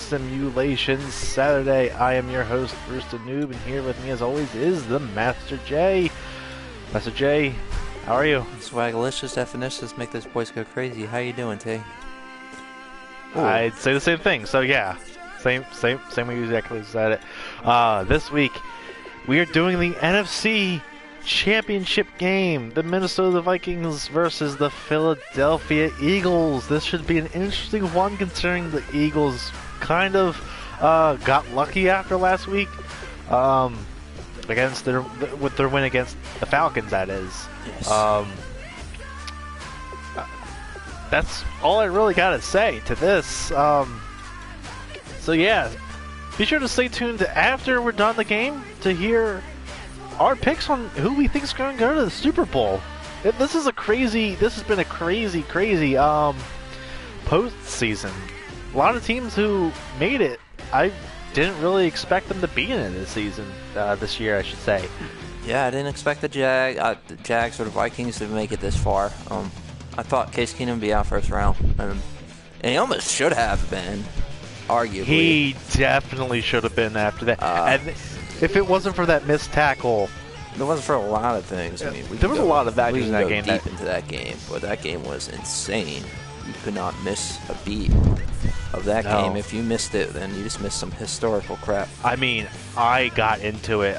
Simulation Saturday. I am your host, Bruce the Noob, and here with me as always is the Master J. Master J, how are you? Swagalicious definitions make this boys go crazy. How you doing, Tay? I'd say the same thing, so yeah. Same way you exactly said it. This week, we are doing the NFC Championship game. The Minnesota Vikings versus the Philadelphia Eagles. This should be an interesting one considering the Eagles kind of got lucky after last week against with their win against the Falcons, that is. Yes. That's all I really gotta say to this. So yeah, be sure to stay tuned after we're done the game to hear our picks on who we think is going to go to the Super Bowl. This has been a crazy postseason. A lot of teams who made it, I didn't really expect them to be in it this year, I should say. Yeah, I didn't expect the Jags or the Vikings to make it this far. I thought Case Keenum would be out first round, and he almost should have been, arguably. He definitely should have been after that. And if it wasn't for that missed tackle, it wasn't for a lot of things. I mean, there was a lot of values in that game. Deep into that game, but that game was insane. You could not miss a beat of that game. If you missed it, then you just missed some historical crap. I mean, I got into it.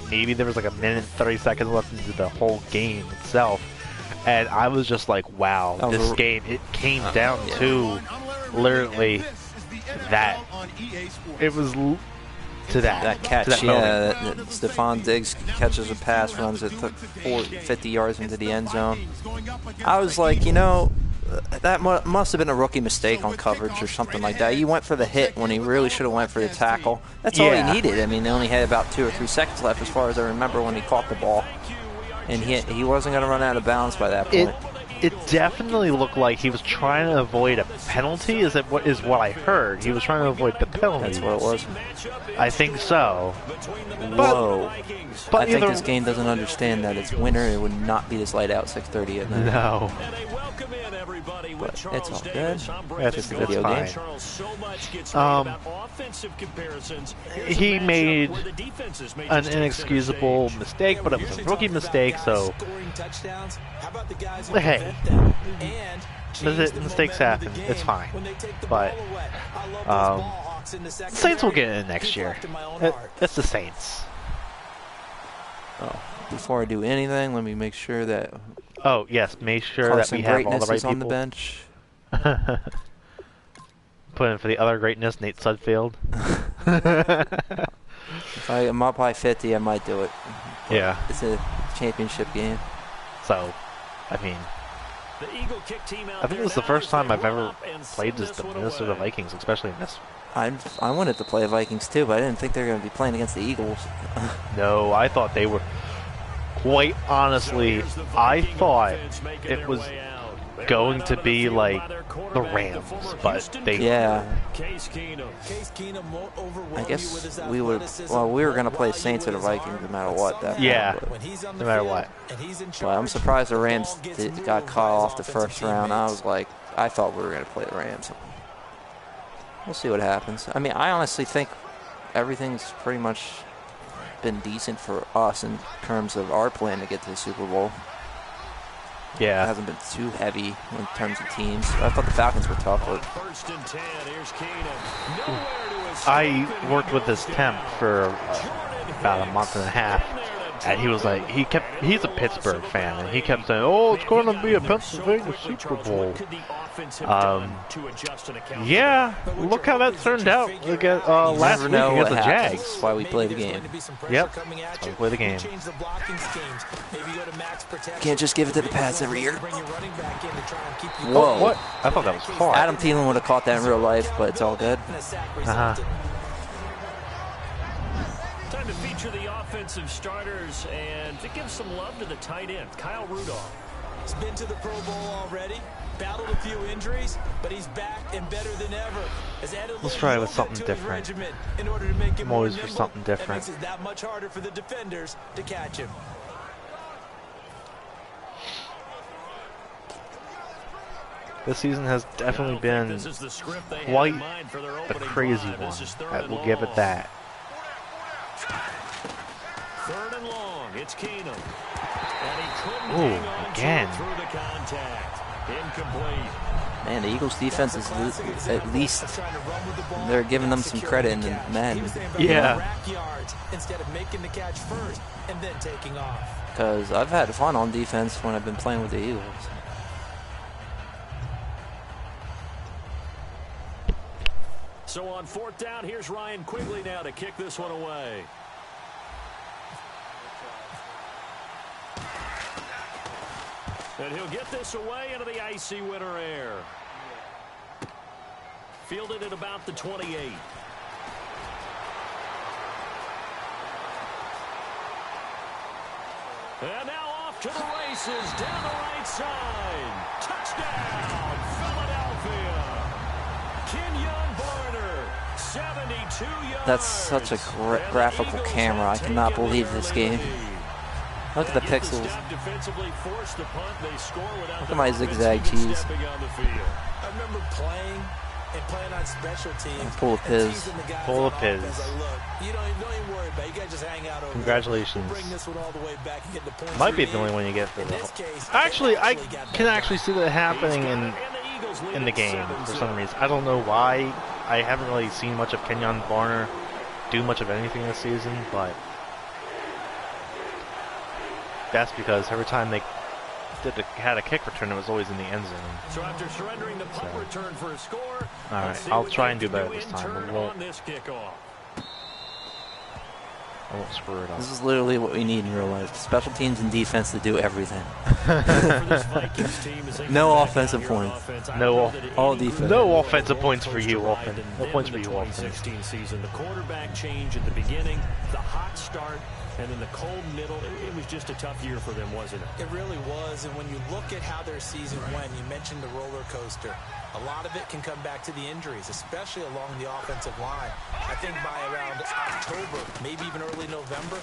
Maybe there was like a minute and 30 seconds left into the whole game itself, and I was just like, "Wow, this game!" It came down to literally that. It was to that catch. To that that Stephon Diggs catches a pass, runs it 50 yards into the end zone. I was like, that must have been a rookie mistake on coverage or something like that. You went for the hit when he really should have went for the tackle. That's all he needed. I mean, they only had about 2 or 3 seconds left as far as I remember when he caught the ball. And he wasn't going to run out of bounds by that point. It definitely looked like he was trying to avoid a penalty. Is what I heard? He was trying to avoid the penalty. That's what it was. I think so. Whoa! But I think this game doesn't understand that it's winter. It would not be this light out 6:30 at night. No. But it's all good. That's just a video game. He made an inexcusable mistake, but it was a rookie mistake, so hey, mistakes happen. It's fine. But Saints will get in next year. It's the Saints. Oh, before I do anything, let me make sure that. Oh yes, make sure that we have all the right people on the bench. Put in for the other greatness, Nate Sudfeld. If I'm up by 50, I might do it. But yeah, it's a championship game. So, I mean, I think it was the first time I've ever played as the Minnesota Vikings, especially in this. I wanted to play Vikings too, but I didn't think they were going to be playing against the Eagles. No, I thought they were. Quite honestly, I thought it was going to be like the Rams, but they. Yeah. I guess we would. Well, we were going to play Saints or the Vikings no matter what. No matter what. But I'm surprised the Rams got caught off the first round. I thought we were going to play the Rams. We'll see what happens. I mean, I honestly think everything's pretty much been decent for us in terms of our plan to get to the Super Bowl. Yeah. It hasn't been too heavy in terms of teams. I thought the Falcons were tough. But I worked with this temp for about a month and a half, and he was like, he's a Pittsburgh fan, and he kept saying, "Oh, it's going to be a Pennsylvania Super Bowl." Yeah, look how that turned out last week against the Jags. That's why we play the game. Yep, that's why we play the game. Can't just give it to the Pats every year. Whoa. Oh, what? I thought that was hard. Adam Thielen would have caught that in real life, but it's all good. Uh-huh. Time to feature the offensive starters and to give some love to the tight end, Kyle Rudolph. He's been to the Pro Bowl already, battled a few injuries, but he's back and better than ever. Let's try with something different. I'm always for something different. That makes it that much harder for the defenders to catch him. This season has definitely been quite the crazy one. I will give it that. 3rd and long. It's Keenum. And he couldn't hang on again. through the contact. Incomplete. Man, the Eagles' defense is at least they're giving them some credit in the men. Yeah. Instead of making the catch first and then taking off. Because I've had fun on defense when I've been playing with the Eagles. So on 4th down, here's Ryan Quigley now to kick this one away. And he'll get this away into the icy winter air. Fielded at about the 28. And now off to the races, down the right side. Touchdown, Philadelphia. Kenyon Barner, 72 yards. That's such a graphical camera. I cannot believe this game. Look at the pixels. Look at my zigzag cheese. I remember playing on special teams. Full of piz. Full of piz. You don't even worry about it. You guys just hang out over Congratulations. there. Bring this one all the way back and get the points. Might be the only one you get for the. Actually, I can actually see that happening in the game for some reason. I don't know why. I haven't really seen much of Kenyon Barner do much of anything this season, but that's because every time they had a kick return, it was always in the end zone. So after surrendering the punt return for a score, all right, I'll try and do better this time. I won't screw it up. This is literally what we need in real life. Special teams and defense to do everything. No offensive points. All defense. No offensive points for you. No points for you. 2016 season. The quarterback change at the beginning, the hot start, and then the cold middle. It was just a tough year for them, wasn't it? It really was. And when you look at how their season went, you mentioned the roller coaster. A lot of it can come back to the injuries, especially along the offensive line. I think by around October, maybe even early November,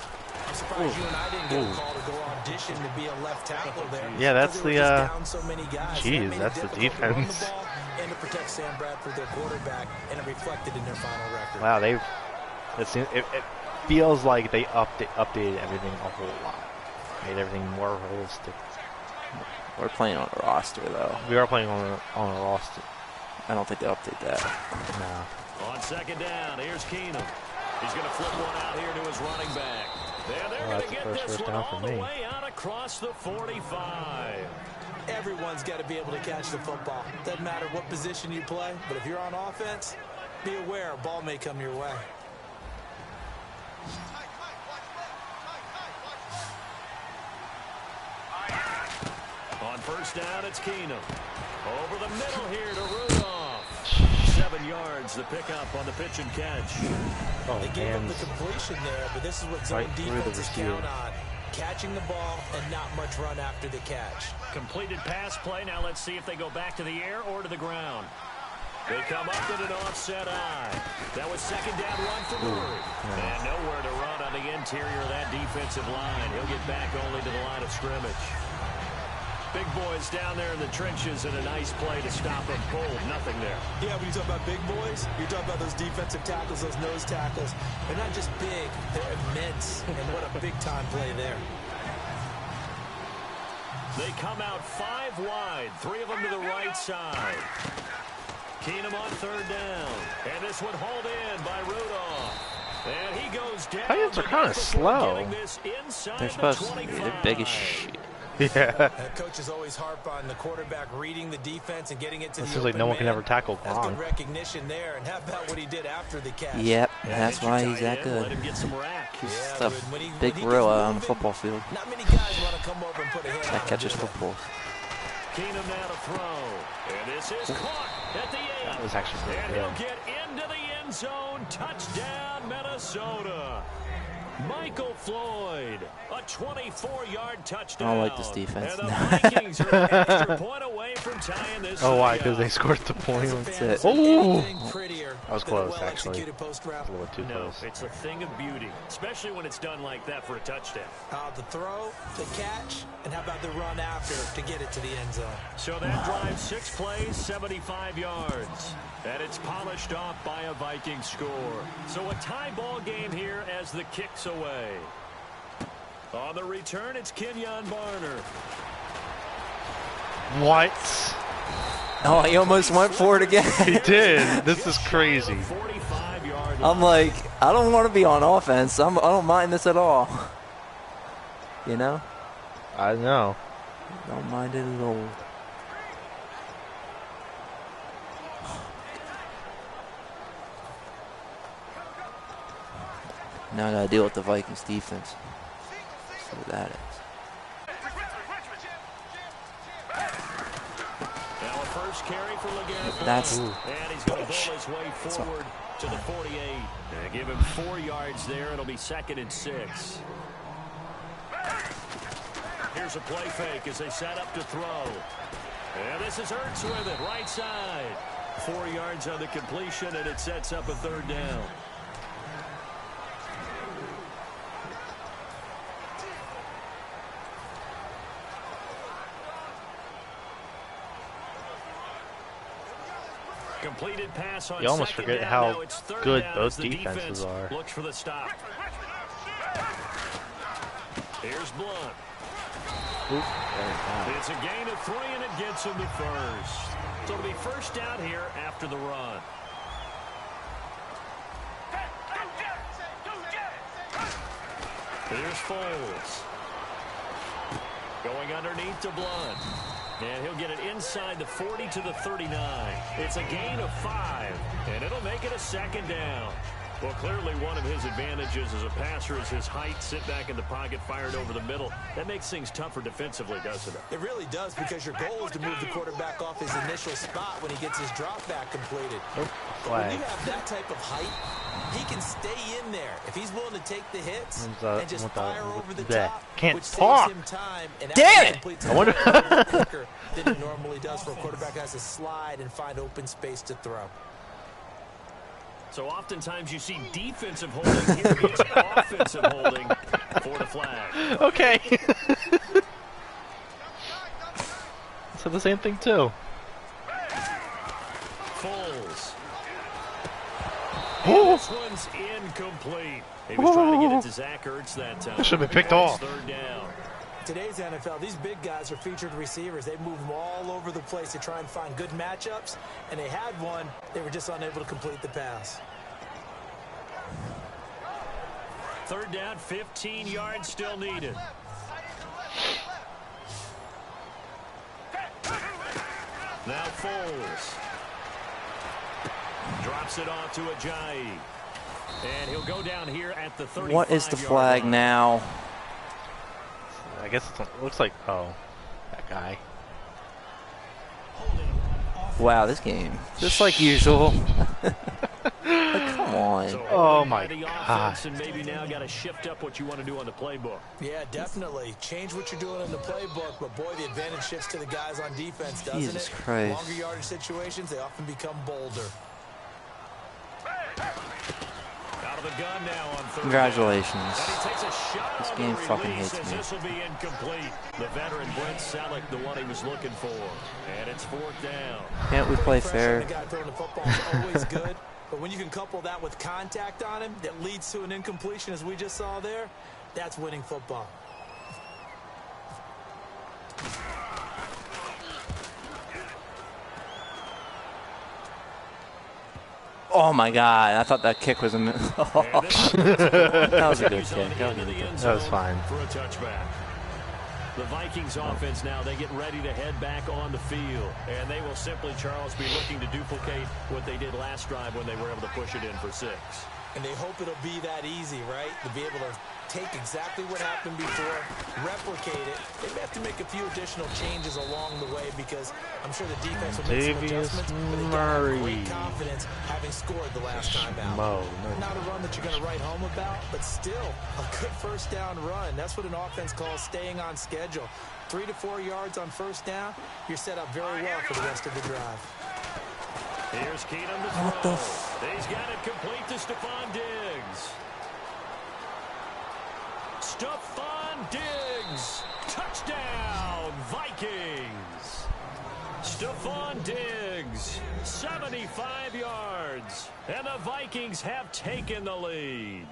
I'm surprised you and I didn't get a call to go audition to be a left tackle there. Yeah, that's the. So many guys. Geez, that's the defense. And to protect Sam Bradford, their quarterback, and it reflected in their final record. Wow, it feels like they updated everything a whole lot, made everything more realistic. We're playing on a roster, though. We are playing on a roster. I don't think they update that. No. On 2nd down, here's Keenum. He's going to flip one out here to his running back. They're going to get this one all the way out across the 45. Everyone's got to be able to catch the football. Doesn't matter what position you play, but if you're on offense, be aware a ball may come your way. On 1st down, it's Keenum. Over the middle here to Rudolph. 7 yards, the pickup on the pitch and catch. They gave up the completion there, but this is what zone defenses count on. Catching the ball and not much run after the catch. Completed pass play. Now let's see if they go back to the air or to the ground. They come up with an offset eye. That was 2nd down, 1 for Murray. And nowhere to run on the interior of that defensive line. He'll get back only to the line of scrimmage. Big boys down there in the trenches and a nice play to stop them cold. Nothing there. Yeah, when you talk about big boys, you're talking about those defensive tackles, those nose tackles. They're not just big, they're immense. And what a big-time play there. They come out 5 wide, 3 of them to the right side. Keenum on 3rd down. And this one hauled in by Rudolph. And he goes down. Titans are kind of slow. They're supposed to be. They're big as shit. Yeah. Coaches always harp on the quarterback reading the defense and getting it to the seems like no one can ever tackle Gronk. That's good recognition there, and how about what he did after the catch? Yep, that's why he's that good. Let him get some rack. He's a big gorilla on the football field. Not many guys want to come over and put a hit That on catches him. footballs. Keenum now to throw. And this is caught at the 8. That was actually pretty And good. he'll get into the end zone. Touchdown, Minnesota. Michael Floyd, a 24-yard touchdown. I don't like this defense. And the Vikings are an extra point away from tying this Oh, why? thing Because up. they scored the point. That's it. Oh! That was close, actually. A little too No, close. it's a thing of beauty, especially when it's done like that for a touchdown. The throw, the catch, and how about the run after to get it to the end zone? So that drive, 6 plays, 75 yards. And it's polished off by a Viking score. So a tie ball game here as the kick's away. On the return, it's Kenyon Barner. What? Oh, he almost went for it again. He did. This is crazy. 45-yard I'm like, I don't want to be on offense. I don't mind this at all. You know? I know. Don't mind it at all. Now I gotta deal with the Vikings defense. See what that is. Now a first carry for LeGarrette. That's And he's going to bull his way forward to the 48. And give him 4 yards there. It'll be 2nd and 6. Here's a play fake as they set up to throw. And this is Ertz with it, right side. 4 yards on the completion, and it sets up a 3rd down. Completed pass on You almost second forget down. how Now it's 3rd good down both as the defenses defense are. looks for the stop. Here's Blunt. It's a gain of 3, and it gets him to first. So it'll be 1st down here after the run. Here's Foles. Going underneath to Blunt. And he'll get it inside the 40 to the 39. It's a gain of 5, and it'll make it a 2nd down. Well, clearly one of his advantages as a passer is his height, sit back in the pocket, fired over the middle. That makes things tougher defensively, doesn't it? It really does, because your goal is to move the quarterback off his initial spot when he gets his drop back completed. But when you have that type of height, he can stay in there if he's willing to take the hits and just fire over the top, Can't which talk. saves him time and Damn it! completes I wonder it quicker than it normally does for a quarterback who has to slide and find open space to throw. So oftentimes you see defensive holding. Here it's offensive holding for the flag. Okay. So the same thing too. Foles. Oh. This one's incomplete. He was trying to get it to Zach Ertz that time. Should have been picked It's off. 3rd down. Today's NFL, these big guys are featured receivers. They move them all over the place to try and find good matchups, and they had one. They were just unable to complete the pass. 3rd down, 15 yards still needed. Now Foles. Drops it off to Ajayi. And he'll go down here at the 35-yard What is the flag line. now? I guess it looks like, oh, that guy. Wow, this game. Just like usual. Like, come on. So Oh by my the God. offense, and maybe now got to shift up what you want to do on the playbook. Yeah, definitely. Change what you're doing in the playbook, but boy, the advantage shifts to the guys on defense, doesn't Jesus it? Christ. Longer yardage situations, they often become bolder. Out of the gun now on 3rd Congratulations. down. And he takes a shot This on game the fucking release hates as me. this will be incomplete. The veteran Brent Selleck, the one he was looking for. And it's 4th down. Can't we play Pressure fair? on the guy throwing the football is always good, but when you can couple that with contact on him that leads to an incompletion, as we just saw there, that's winning football. Oh my God! I thought that kick was a. And this That was a good continues on kick. That was into a the good end kick. That was zone fine. For a touchback. The Vikings offense now, they get ready to head back on the field. And they will simply, Charles, be looking to duplicate what they did last drive when they were able to push it in for 6. And they hope it'll be that easy, right? To be able to take exactly what happened before, replicate it. They may have to make a few additional changes along the way because I'm sure the defense will make some adjustments. But they got great confidence having scored the last time out. Not a run that you're going to write home about, but still a good first down run. That's what an offense calls staying on schedule. 3 to 4 yards on first down, you're set up very well for the rest of the drive. Here's Keenum to throw. He's got it complete to Stephon Diggs. Stephon Diggs. Touchdown, Vikings. Stephon Diggs, 75 yards. And the Vikings have taken the lead.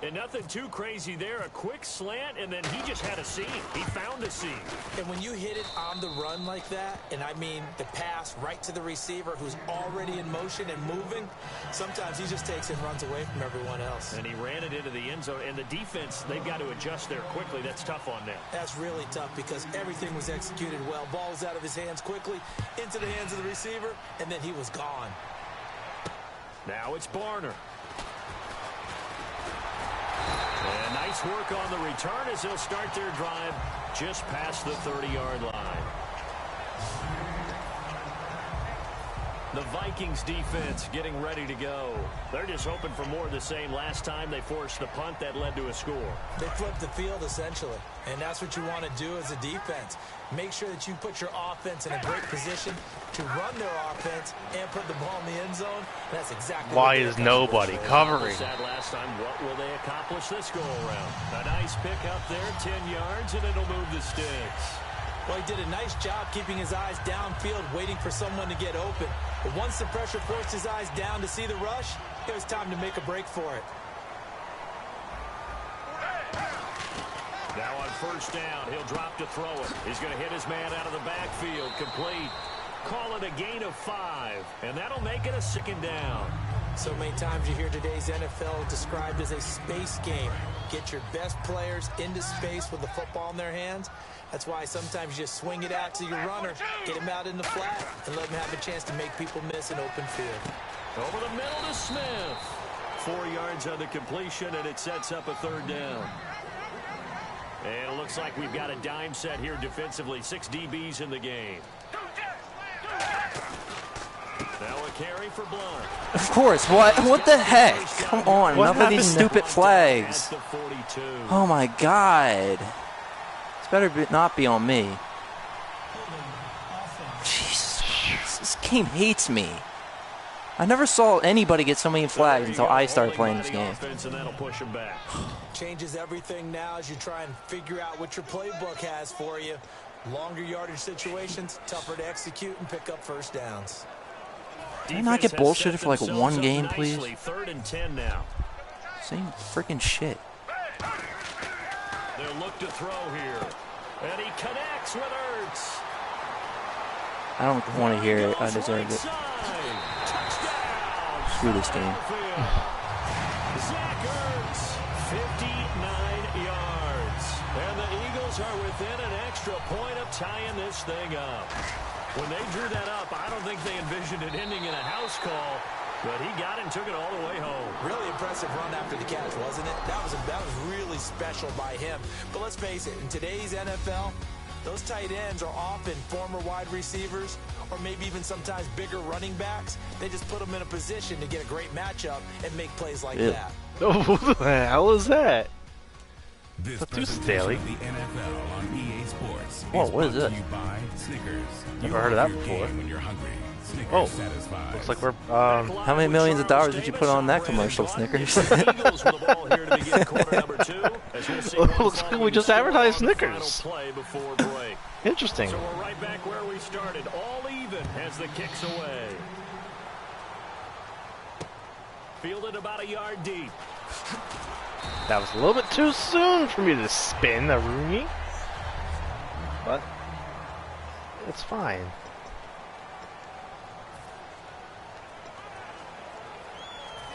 And nothing too crazy there. A quick slant, and then he just had a seam. He found a seam. And when you hit it on the run like that, and I mean the pass right to the receiver who's already in motion and moving, sometimes he just takes and runs away from everyone else. And he ran it into the end zone. And the defense, they've got to adjust there quickly. That's tough on them. That's really tough because everything was executed well. Ball was out of his hands quickly, into the hands of the receiver, and then he was gone. Now it's Barner. And nice work on the return as they'll start their drive just past the 30-yard line. The Vikings defense getting ready to go. They're just hoping for more of the same. Last time they forced the punt that led to a score. They flipped the field essentially, and that's what you want to do as a defense. Make sure that you put your offense in a great position to run their offense and put the ball in the end zone. That's exactly why is nobody covering? Last time, what will they accomplish this go around? A nice pick up there, 10 yards, and it'll move the sticks. Well, he did a nice job keeping his eyes downfield, waiting for someone to get open. But once the pressure forced his eyes down to see the rush, it was time to make a break for it. Now on first down, he'll drop to throw it. He's going to hit his man out of the backfield, complete. Call it a gain of 5, and that'll make it a second down. So many times you hear today's NFL described as a space game. Get your best players into space with the football in their hands. That's why sometimes you just swing it out to your runner, get him out in the flat, and let him have a chance to make people miss an open field. Over the middle to Smith. 4 yards on the completion, and it sets up a third down. And it looks like we've got a dime set here defensively. 6 DBs in the game. Now a carry for Blunt. Of course. What the heck? Come on. Enough of these stupid flags. Oh, my God. This better not be on me. Jesus. This game hates me. I never saw anybody get so many flags until I started playing this game. Changes everything now as you try and figure out what your playbook has for you. Longer yardage situations, tougher to execute and pick up first downs. Can I not get bullshitted for like one game, please? 3rd and 10 now. Same freaking shit. They'll look to throw here. And he connects with Ertz. I don't want to hear it. I deserve it. Screw this game. Zach Ertz, 59 yards. And the Eagles are within an extra point of tying this thing up. When they drew that up, I don't think they envisioned it ending in a house call. But he got it and took it all the way home. Really impressive run after the catch, wasn't it? That was really special by him. But let's face it, in today's NFL, those tight ends are often former wide receivers or maybe even sometimes bigger running backs. They just put them in a position to get a great matchup and make plays like that. Oh, what the hell is that? This That's too staley. the NFL on EA Sports. Whoa, what is this? Never heard of that before. When you're hungry. Oh, looks like we're. How many millions of dollars did you put on that commercial, Snickers? Looks like we just advertised Snickers. Interesting. So we're right back where we started, all even as the kick's away. Fielded about a yard deep. That was a little bit too soon for me to spin a Rooney, but it's fine.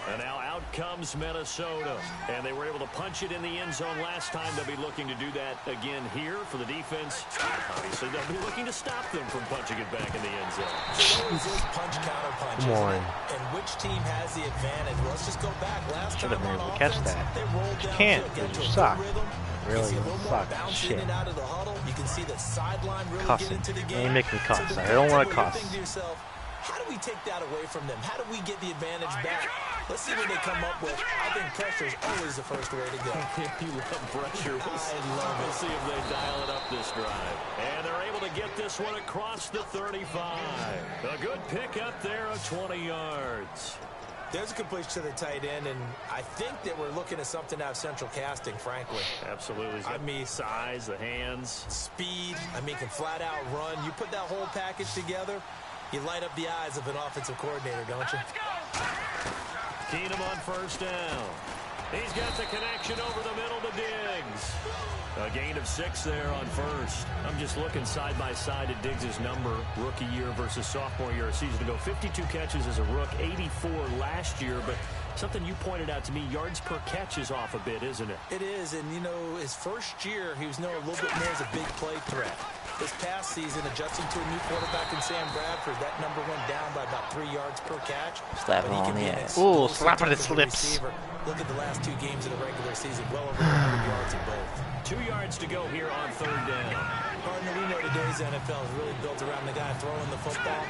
And now Out comes Minnesota, and they were able to punch it in the end zone last time. They'll be looking to do that again here for the defense. Obviously, they'll be looking to stop them from punching it back in the end zone. So always is punch, counter punch, isn't it? And which team has the advantage? Well, let's just go back. Last Should time have been on able to catch offense, that. they rolled You down can't, field, because get to you a suck. good rhythm. Really, You see a you little more suck. bounce Shit. in and out of the huddle. You can see the sideline really Cussing. get into the You game. ain't making me cuss. So I don't want to defensively, cuss. you think to yourself, how do we take that away from them? How do we get the advantage back? Let's see what they come up with. I think pressure is always the first way to go. You love pressure. I love it. We'll see if they dial it up this drive. And they're able to get this one across the 35. A good pickup there of 20 yards. There's a completion to the tight end, and I think that we're looking at something out of central casting, frankly. Absolutely. He's got size, the hands. Speed. I mean, can flat out run. You put that whole package together, you light up the eyes of an offensive coordinator, don't you? Keenum on first down. He's got the connection over the middle to Diggs. A gain of 6 there on first. I'm just looking side by side at Diggs' number, rookie year versus sophomore year a season ago. 52 catches as a rook, 84 last year, but something you pointed out to me, yards per catch is off a bit, isn't it? It is, and you know, his first year, he was known a little bit more as a big play threat. This past season, adjusting to a new quarterback in Sam Bradford, that number went down by about 3 yards per catch. Slap him on the ass. Ooh, slap on his lips. Look at the last 2 games of the regular season, well over 100 yards in both. 2 yards to go here on third down. Partner, we know today's NFL is really built around the guy throwing the football.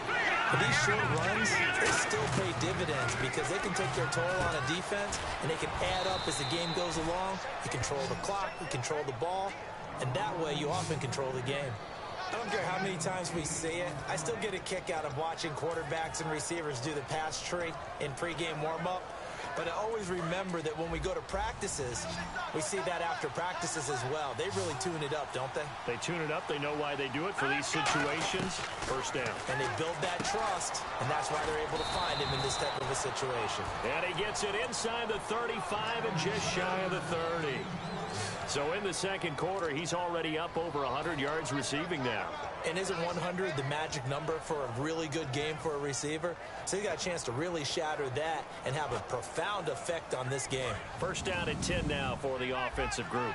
But these short runs, they still pay dividends because they can take their toll on a defense and they can add up as the game goes along. You control the clock, you control the ball, and that way you often control the game. I don't care how many times we see it. I still get a kick out of watching quarterbacks and receivers do the pass tree in pregame warm-up. But I always remember that when we go to practices, we see that after practices as well. They really tune it up, don't they? They tune it up. They know why they do it for these situations. First down. And they build that trust, and that's why they're able to find him in this type of a situation. And he gets it inside the 35 and just shy of the 30. So in the second quarter, he's already up over 100 yards receiving now. And isn't 100 the magic number for a really good game for a receiver? So he got a chance to really shatter that and have a profound effect on this game. First down and 10 now for the offensive group.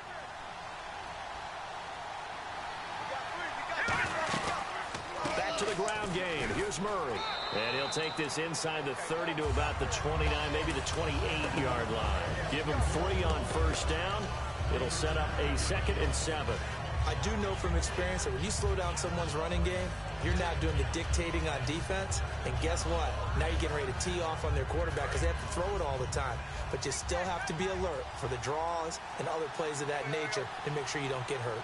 Back to the ground game. Here's Murray. And he'll take this inside the 30 to about the 29, maybe the 28-yard line. Give him 3 on first down. It'll set up a 2nd and 7. I do know from experience that when you slow down someone's running game, you're not doing the dictating on defense. And guess what? Now you're getting ready to tee off on their quarterback because they have to throw it all the time. But you still have to be alert for the draws and other plays of that nature to make sure you don't get hurt.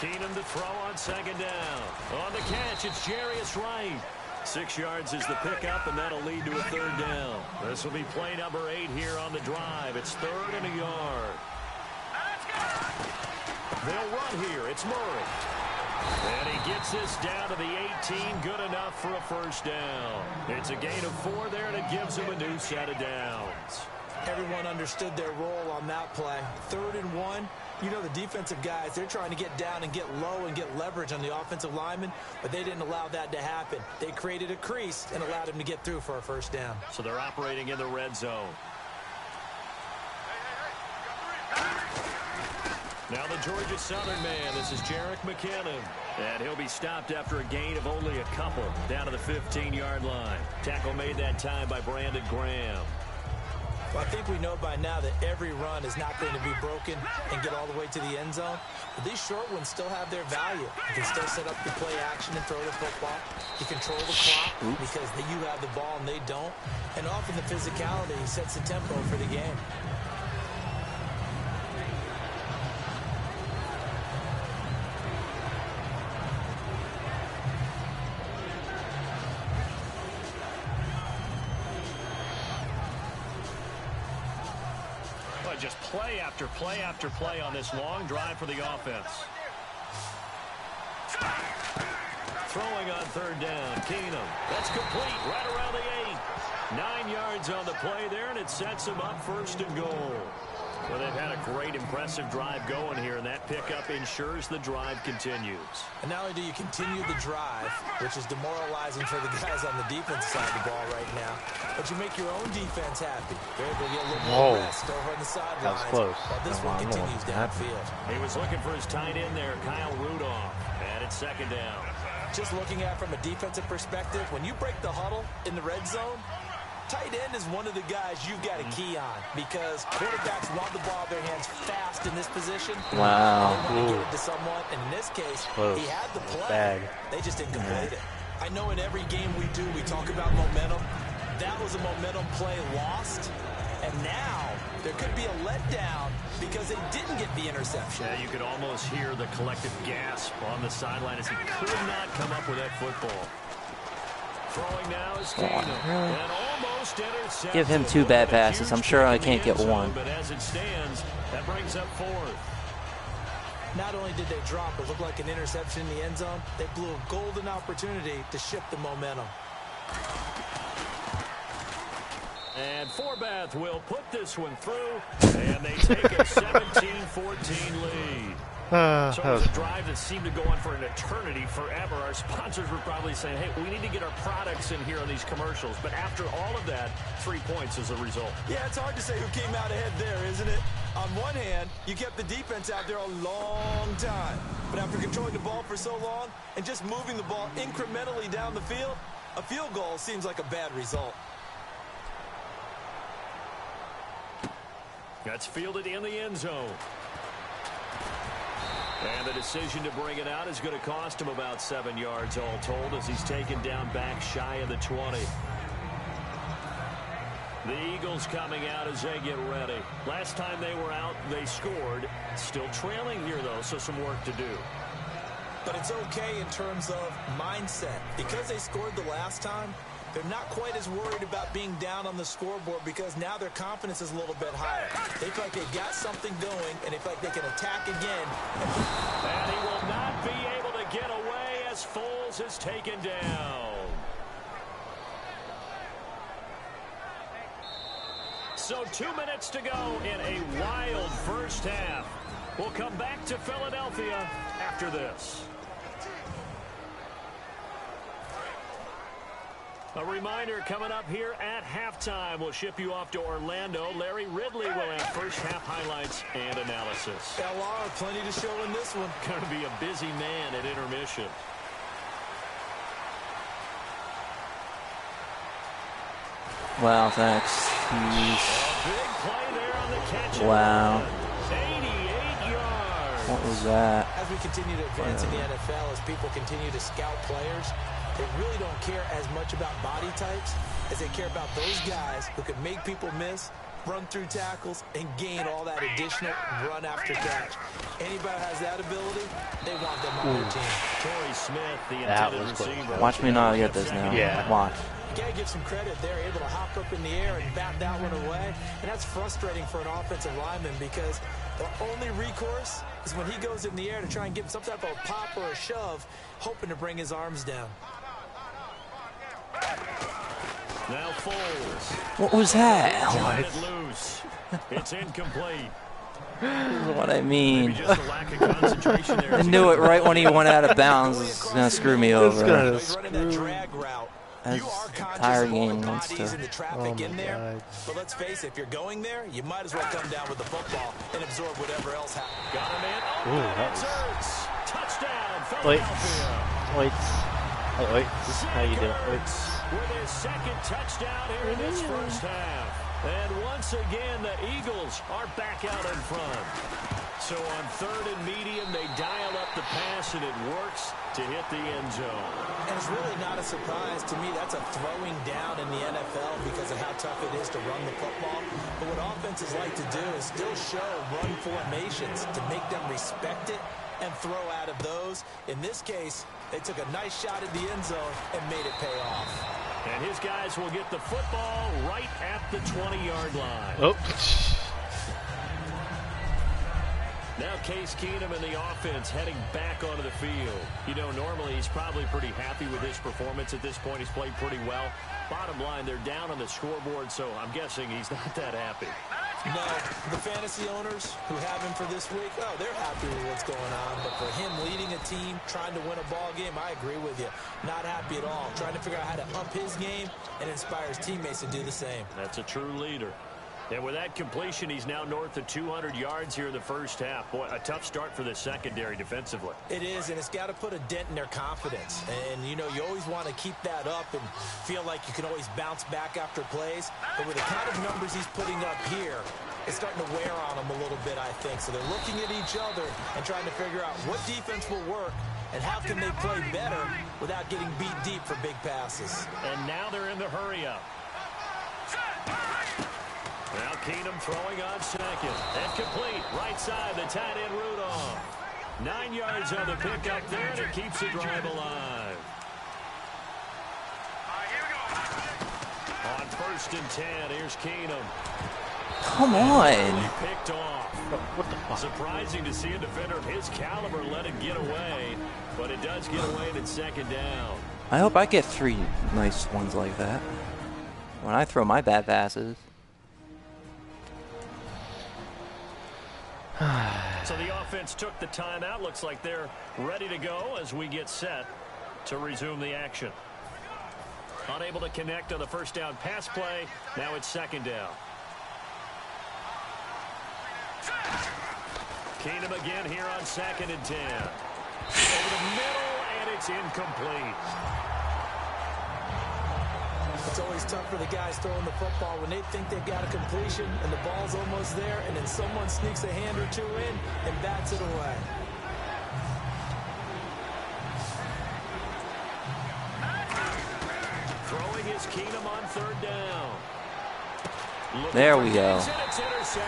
Keenum to throw on second down. On the catch, it's Jarius Wright. 6 yards is the pickup, and that'll lead to a third down. This will be play number 8 here on the drive. It's 3rd and a yard. They'll run here. It's Murray. And he gets this down to the 18. Good enough for a first down. It's a gain of 4 there, and it gives him a new set of downs. Everyone understood their role on that play. 3rd and 1. You know, the defensive guys, they're trying to get down and get low and get leverage on the offensive lineman, but they didn't allow that to happen. They created a crease and allowed him to get through for a first down. So they're operating in the red zone. Now the Georgia Southern man, this is Jerick McKinnon. And he'll be stopped after a gain of only a couple down to the 15-yard line. Tackle made that time by Brandon Graham. Well, I think we know by now that every run is not going to be broken and get all the way to the end zone. But these short ones still have their value. You can still set up the play action and throw the football. You control the clock because you have the ball and they don't. And often the physicality sets the tempo for the game. Just play after play after play on this long drive for the offense. Throwing on third down, Keenum. That's complete right around the 8. 9 yards on the play there, and it sets him up 1st and goal. Well, they've had a great, impressive drive going here, and that pickup ensures the drive continues. And not only do you continue the drive, which is demoralizing for the guys on the defense side of the ball right now, but you make your own defense happy. They're able to get a little more rest over on the sidelines. That was close. While this one continues downfield. He was looking for his tight end there, Kyle Rudolph, and it's second down. Just looking at it from a defensive perspective, when you break the huddle in the red zone, tight end is one of the guys you've got to key on because quarterbacks want the ball in their hands fast in this position. Wow. They want to get it to someone, and in this case, he had the play. They just didn't complete it. I know in every game we do, we talk about momentum. That was a momentum play lost, and now there could be a letdown because they didn't get the interception. Yeah, you could almost hear the collective gasp on the sideline as he could not come up with that football. Throwing now is and almost intercepted. Give him 2 bad passes. I'm sure I can't get one. But as it stands, that brings up 4th. Not only did they drop what looked like an interception in the end zone, they blew a golden opportunity to shift the momentum. And Forbath will put this one through, and they take a 17-14 lead. So it was a drive that seemed to go on for an eternity, forever. Our sponsors were probably saying, hey, we need to get our products in here on these commercials. But after all of that, 3 points as a result. Yeah, it's hard to say who came out ahead there, isn't it? On one hand, you kept the defense out there a long time. But after controlling the ball for so long and just moving the ball incrementally down the field, a field goal seems like a bad result. That's fielded in the end zone. And the decision to bring it out is going to cost him about 7 yards all told as he's taken down back shy of the 20. The Eagles coming out as they get ready. Last time they were out, they scored. Still trailing here, though, so some work to do. But it's okay in terms of mindset. Because they scored the last time, they're not quite as worried about being down on the scoreboard because now their confidence is a little bit higher. They feel like they've got something going, and they feel like they can attack again. And he will not be able to get away as Foles is taken down. So 2 minutes to go in a wild first half. We'll come back to Philadelphia after this. A reminder coming up here at halftime. We'll ship you off to Orlando. Larry Ridley will have first half highlights and analysis. LR, plenty to show in this one. Going to be a busy man at intermission. Wow, thanks. Big play there on the catch. Wow. 88 yards. What was that? As we continue to advance in the NFL, as people continue to scout players, they really don't care as much about body types as they care about those guys who can make people miss, run through tackles, and gain all that additional run after catch. Anybody who has that ability, they want them on their team. Torrey Smith, the intended receiver. Watch me not get this now. Yeah. Watch. You got to give some credit. They're able to hop up in the air and bat that one away. And that's frustrating for an offensive lineman because the only recourse is when he goes in the air to try and get some type of a pop or a shove, hoping to bring his arms down. Now Foles. What was that? Got it loose. It's incomplete. This is what I mean. Maybe just a lack of concentration there. I knew it right when he went out of bounds. It's going to screw me over. He's running that drag route. That's You are conscious entire of all the game wants bodies to. and the traffic in there. But let's face it, if you're going there, you might as well come down with the football and absorb whatever else happens. Got him in. Oh, Ooh, that it's Hurts. Touchdown, Wait. Philadelphia. Wait. How you doing? Wait. With his second touchdown here in this first half. And once again, the Eagles are back out in front. So on 3rd and medium, they dial up the pass, and it works to hit the end zone. And it's really not a surprise to me. That's a throwing down in the NFL because of how tough it is to run the football. But what offenses like to do is still show run formations to make them respect it and throw out of those. In this case, they took a nice shot at the end zone and made it pay off. And his guys will get the football right at the 20-yard line. Oh. Now Case Keenum and the offense heading back onto the field. You know, normally he's probably pretty happy with his performance at this point. He's played pretty well. Bottom line, they're down on the scoreboard, so I'm guessing he's not that happy. No, the fantasy owners who have him for this week, oh, they're happy with what's going on. But for him leading a team, trying to win a ball game, I agree with you. Not happy at all. Trying to figure out how to up his game and inspire his teammates to do the same. That's a true leader. And with that completion, he's now north of 200 yards here in the first half. Boy, a tough start for the secondary defensively. It is, and it's got to put a dent in their confidence. And, you know, you always want to keep that up and feel like you can always bounce back after plays. But with the kind of numbers he's putting up here, it's starting to wear on them a little bit, I think. So they're looking at each other and trying to figure out what defense will work and how can they play better without getting beat deep for big passes. And now they're in the hurry-up. Now Keenum throwing on second. And complete. Right side, the tight end Rudolph. 9 yards on the pickup there, and it keeps the drive alive. On 1st and 10, here's Keenum. Come on. Picked off. What the fuck? Surprising to see a defender of his caliber let it get away, but it does get away and it's 2nd down. I hope I get 3 nice ones like that when I throw my bad passes. So the offense took the timeout. Looks like they're ready to go as we get set to resume the action. Unable to connect on the 1st down pass play. Now it's 2nd down. Keenum again here on 2nd and 10. Over the middle, and it's incomplete. It's always tough for the guys throwing the football when they think they've got a completion and the ball's almost there, and then someone sneaks a hand or two in and bats it away. Throwing is Keenum on 3rd down. There we go.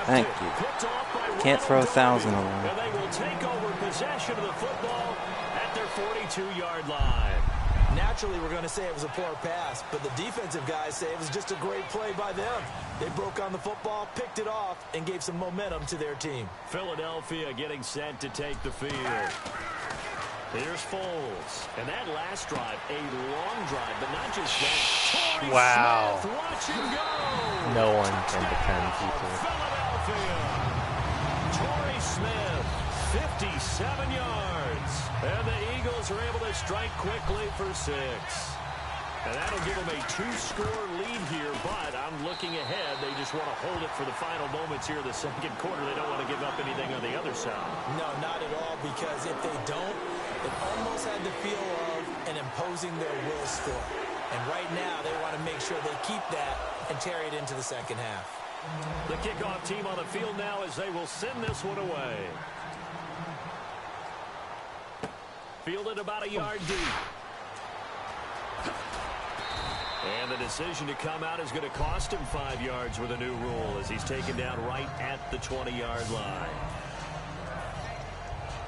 Thank you. Can't throw 1,000 of them. And they will take over possession of the football at their 42-yard line. Naturally, we're going to say it was a poor pass, but the defensive guys say it was just a great play by them. They broke on the football, picked it off, and gave some momentum to their team. Philadelphia getting set to take the field. Here's Foles. And that last drive, a long drive, but not just that. Torrey Wow. Smith, watch him go. No one can defend people. Philadelphia. Torrey Smith, 57 yards. And the Eagles are able to strike quickly for 6. And that'll give them a 2-score lead here, but I'm looking ahead. They just want to hold it for the final moments here in the 2nd quarter. They don't want to give up anything on the other side. No, not at all, because if they don't, it almost had the feel of an imposing their will score. And right now, they want to make sure they keep that and carry it into the 2nd half. The kickoff team on the field now as they will send this one away. Fielded about a yard deep. And the decision to come out is going to cost him 5 yards with a new rule as he's taken down right at the 20-yard line.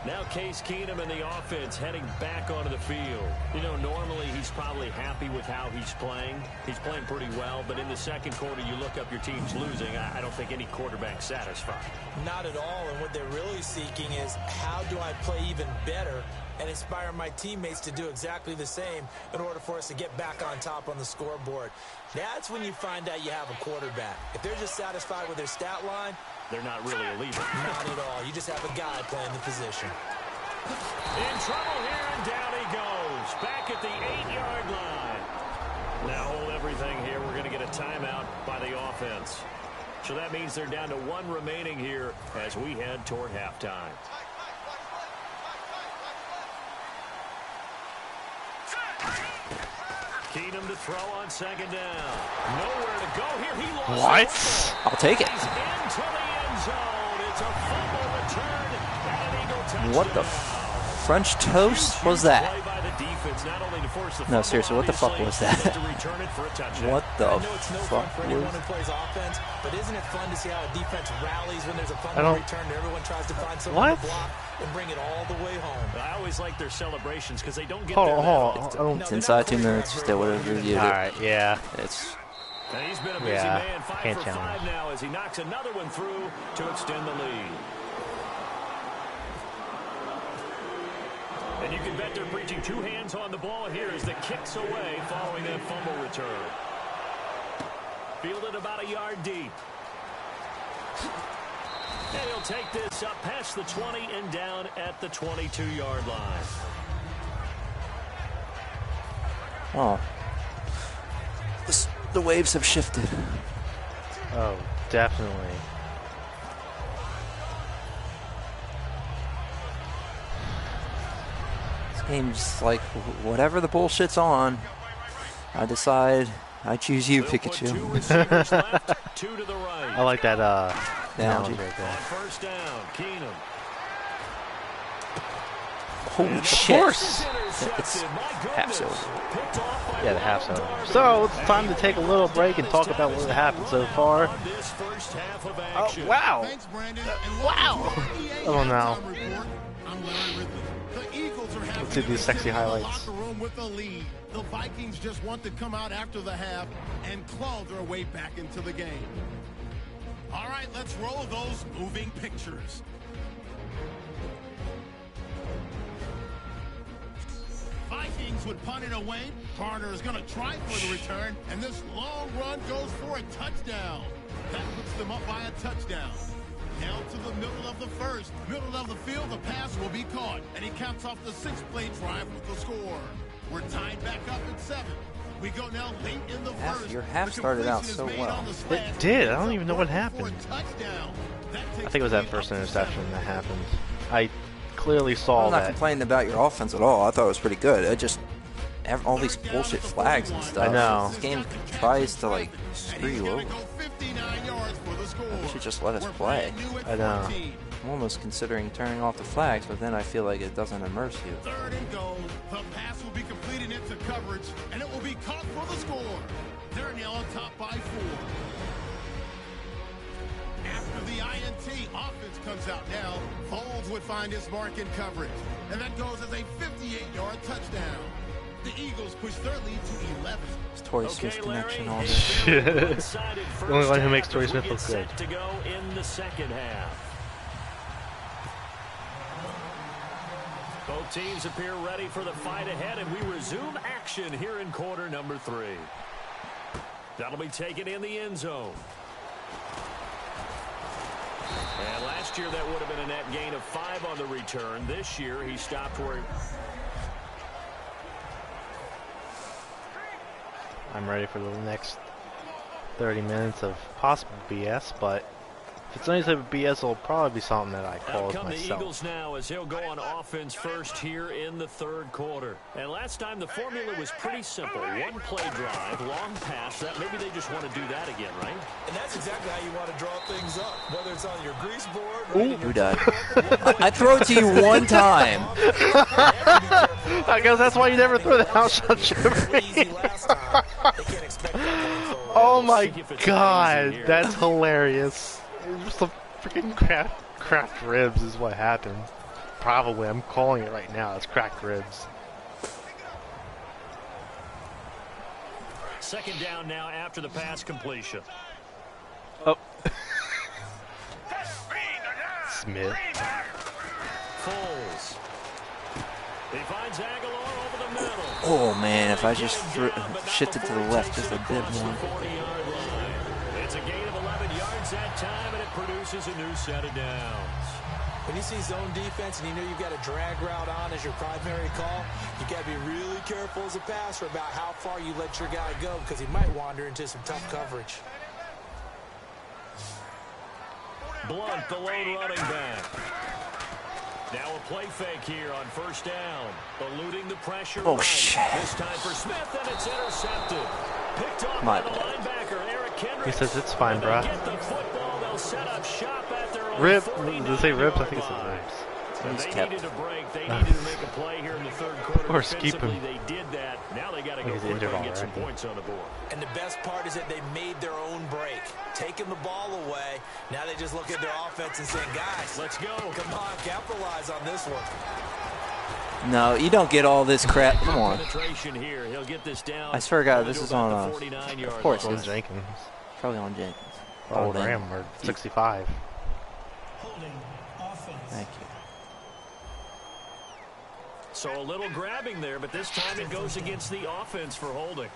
Now Case Keenum and the offense heading back onto the field. You know, normally he's probably happy with how he's playing. He's playing pretty well, but in the 2nd quarter, you look up your team's losing. I don't think any quarterback's satisfied. Not at all, and what they're really seeking is how do I play even better and inspire my teammates to do exactly the same in order for us to get back on top on the scoreboard. That's when you find out you have a quarterback. If they're just satisfied with their stat line, they're not really a leader. Not at all. You just have a guy playing the position. In trouble here, and down he goes. Back at the 8-yard line. Now hold everything here. We're going to get a timeout by the offense. So that means they're down to 1 remaining here as we head toward halftime. Keenum to throw on 2nd down. Nowhere to go here. He lost What? I'll take it. He's into the end zone. It's a fumble return and an Eagle touchdown. What the French toast was that? Play by the defense, not only to force the No, fumble, seriously, what the fuck obviously, was that? but to return it for a touchdown. What the I know it's no fun fuck for anyone was who plays offense, but isn't it fun to see how a defense rallies when there's a fumble don't- return and everyone tries to find someone What? to block and bring it all the way home? I always like their celebrations because they don't get Hold there on, that hold often. on. It's inside 2 minutes. Still would have reviewed All it. right, yeah. It's And he's been a busy Yeah, man, 5 can't for challenge. 5 now as he knocks another one through to extend the lead. And you can bet they're preaching two hands on the ball here as the kick's away following that fumble return. Fielded about a yard deep. And he'll take this up past the 20 and down at the 22-yard line. Oh. The waves have shifted. Oh, definitely. This game's like whatever the bullshit's on. I decide I choose you, Pikachu. Two to the right. I like that Analogy. right there. On first down, Keenum. Holy Of shit. course. It's half's over. Yeah, the half's over. So it's time to take a little break and talk about what happened so far. Oh, wow. Thanks, Brandon. Wow. Oh, no. I'm Larry Ridley. The Eagles are having Let's see these sexy highlights. the locker room with the lead. The Vikings just want to come out after the half and claw their way back into the game. All right, let's roll those moving pictures. Vikings would punt it away. Garner is going to try for the return, and this long run goes for a touchdown. That puts them up by a touchdown. Down to the middle of the first. Middle of the field, the pass will be caught, and he counts off the 6-play drive with the score. We're tied back up at 7. We go now late in the first. Your half started out so well. It did. I don't even know what happened. I think it was that first interception that happened. I clearly saw I'm not that. complaining about your offense at all. I thought it was pretty good. It just all these bullshit flags and stuff. I know. This game tries to like screw you over. You should just let us play. I know. I'm almost considering turning off the flags, but then I feel like it doesn't immerse you. Third and goal. The pass will be completed into coverage, and it will be caught for the score. They're now on top by 4. After the INT, offense comes out now. Foles would find his mark in coverage, and that goes as a 58-yard touchdown. The Eagles push their lead to 11. It's Torrey Smith connection on The only one who makes Torrey Smith look good. To go in the second half. Both teams appear ready for the fight ahead, and we resume action here in quarter number 3. That'll be taken in the end zone. And last year that would have been a net gain of 5 on the return. This year he stopped where I'm ready for the next 30 minutes of possible BS, but if it's any type of BS, it'll probably be something that I Out caused come the myself. Eagles now as he'll go on offense first here in the third quarter. And last time the formula was pretty simple. One play drive, long pass. That maybe they just want to do that again, right? And that's exactly how you want to draw things up, whether it's on your grease board or in your Who died? I throw it to you one time. I guess that's why you never throw the house shot shiver. easy last time. They can't expect that going forward. Oh my god, that's hilarious. Just a freaking cracked ribs is what happened. Probably, I'm calling it right now. It's cracked ribs. Second down now after the pass completion. Oh. Smith. Foles. He finds Aguilar over the middle. Oh man, if I just shifted to the left just a bit more. 40-yard line. It's a gain of 11 yards that time, and it produces a new set of downs. When you see zone defense and you know you've got a drag route on as your primary call, you got to be really careful as a passer about how far you let your guy go because he might wander into some tough coverage. Blunt, the lone running back. Now a play fake here on first down. Eluding the pressure. Oh, shit. This time for Smith, and it's intercepted. Picked off My by the bad. linebacker, Eric Kendricks. He says it's fine, bruh. Get the football. They'll set up shop at their own Rib. 49 Does it say ribs? I think it yard says line. ribs. And He's they kept. needed a break. They needed to make a play here in the third quarter. Of course, keep him. Defensively, they did that. Now they got to go he's quickly injured and get some already. points on the board. And the best part is that they made their own break, taking the ball away. Now they just look at their offense and saying, guys, Let's go. come on, capitalize on this one. No, you don't get all this crap. Come on. Penetration here. He'll get this down. I swear to God, only this to is about on the us. 49-yard Of course line. On Jenkins. Probably on Jenkins. Oh, Holding. Graham, we're 65. Thank you. So a little grabbing there, but this time it goes against the offense for holding.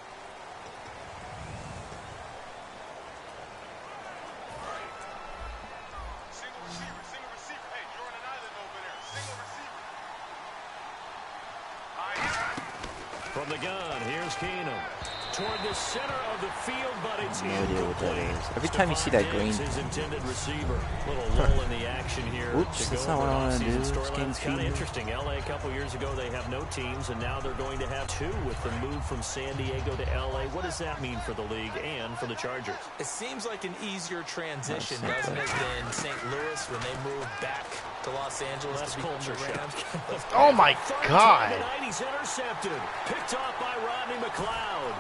From the gun, here's Keenum. Toward the center of the field, but it's No idea what that incomplete. is. Every time you see that green. His intended receiver. Little lull in the action here. Oops, that's not what I want to do. This game's Kind of feeding. interesting. LA a couple years ago, they have no teams, and now they're going to have two with the move from San Diego to LA. What does that mean for the league and for the Chargers? It seems like an easier transition, doesn't it, than St. Louis when they moved back to Los Angeles Less to become culture the Rams. Oh my Third God! time tonight, he's intercepted. Picked off by Rodney McLeod.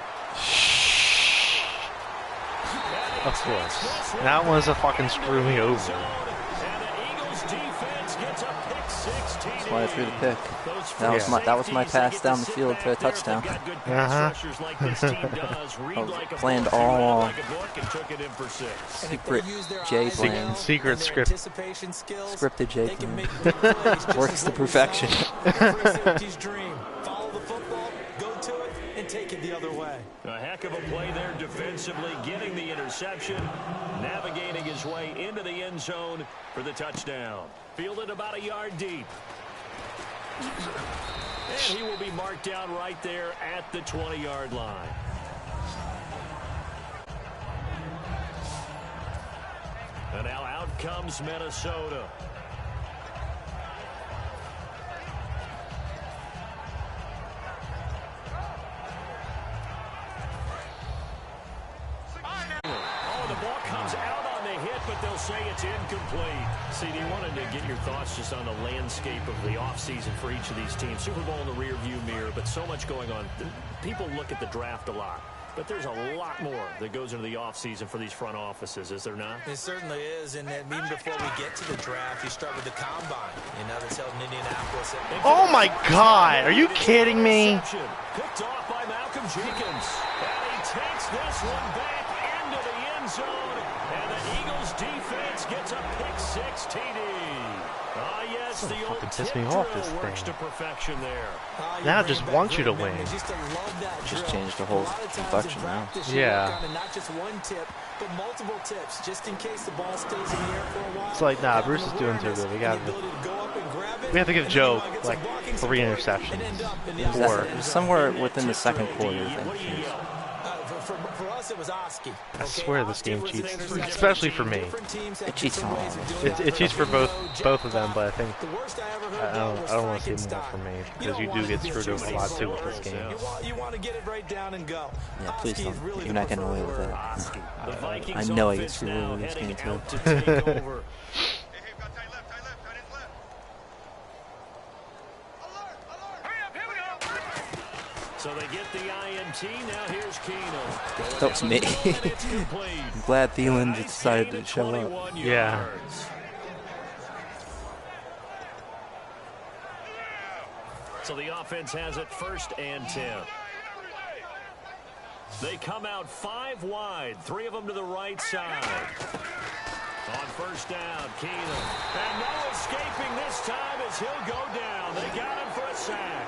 Of course. That one's a fucking screw me over. And the Eagles defense gets a pick 16. That's why I threw the pick. That was my pass down the field for a touchdown. Planned all along. Secret J plan. Secret script. Scripted J plan. Works to perfection. Follow the football, go to it, and take it the other way. A heck of a play there defensively, getting the interception, navigating his way into the end zone for the touchdown. Fielded about a yard deep. And he will be marked down right there at the 20-yard line. And now out comes Minnesota. But they'll say it's incomplete. CD, wanted to get your thoughts just on the landscape of the offseason for each of these teams. Super Bowl in the rearview mirror, but so much going on. People look at the draft a lot, but there's a lot more that goes into the offseason for these front offices, is there not? It certainly is, and even before we get to the draft, you start with the combine. You know, that's held in Indianapolis. Oh my God! Are you kidding me? Picked off by Malcolm Jenkins. And he takes this one back into the end zone. And the Eagles defense gets a pick 6 TD. Ah, yes, the old piss me tip off, drill this works thing. to perfection there. Now I just want you to win. Just changed the whole complexion now. Yeah. Not just one tip, but multiple tips, just in case the ball stays in the air for a while. It's like, nah, Bruce is doing too good. We have to give Joe like 3 interceptions. Somewhere within the second quarter, I think. For us, it was Oski. I swear this game cheats, especially for me. It cheats for all of us. It cheats for both of them, but I think I don't want to see more for me because you do get screwed over a lot too with this game. You want to get it right down and go. Yeah, please don't. You're not getting away with that. I know I get screwed over this game too. So they get the INT. Now here's Keenum. That was me. I'm glad Thielen decided to show up. Yeah. So the offense has it 1st and 10. They come out 5 wide, 3 of them to the right side. On 1st down, Keenum. And no escaping this time as he'll go down. They got him for a sack.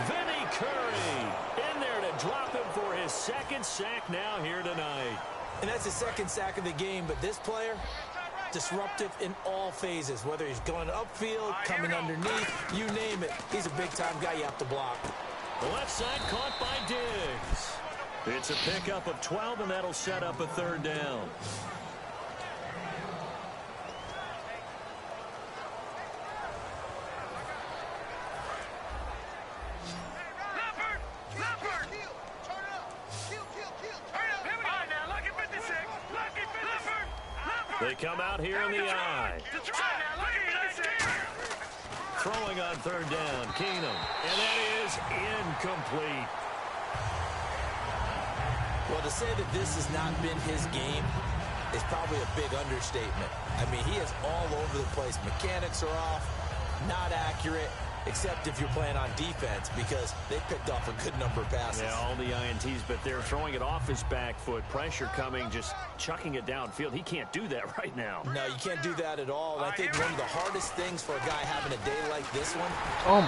Vinny Curry in there to drop him for his 2nd sack now here tonight. And that's his 2nd sack of the game, but this player, disruptive in all phases, whether he's going upfield, coming underneath, you name it. He's a big-time guy you have to block. The left side caught by Diggs. It's a pickup of 12, and that'll set up a 3rd down. They come out here in the eye. Throwing on 3rd down, Keenum. And that is incomplete. Well, to say that this has not been his game is probably a big understatement. I mean, he is all over the place. Mechanics are off, not accurate. except if you're playing on defense, because they picked off a good number of passes. Yeah, all the INTs, but they're throwing it off his back foot. Pressure coming, just chucking it downfield. He can't do that right now. No, you can't do that at all. And I think one of the hardest things for a guy having a day like this one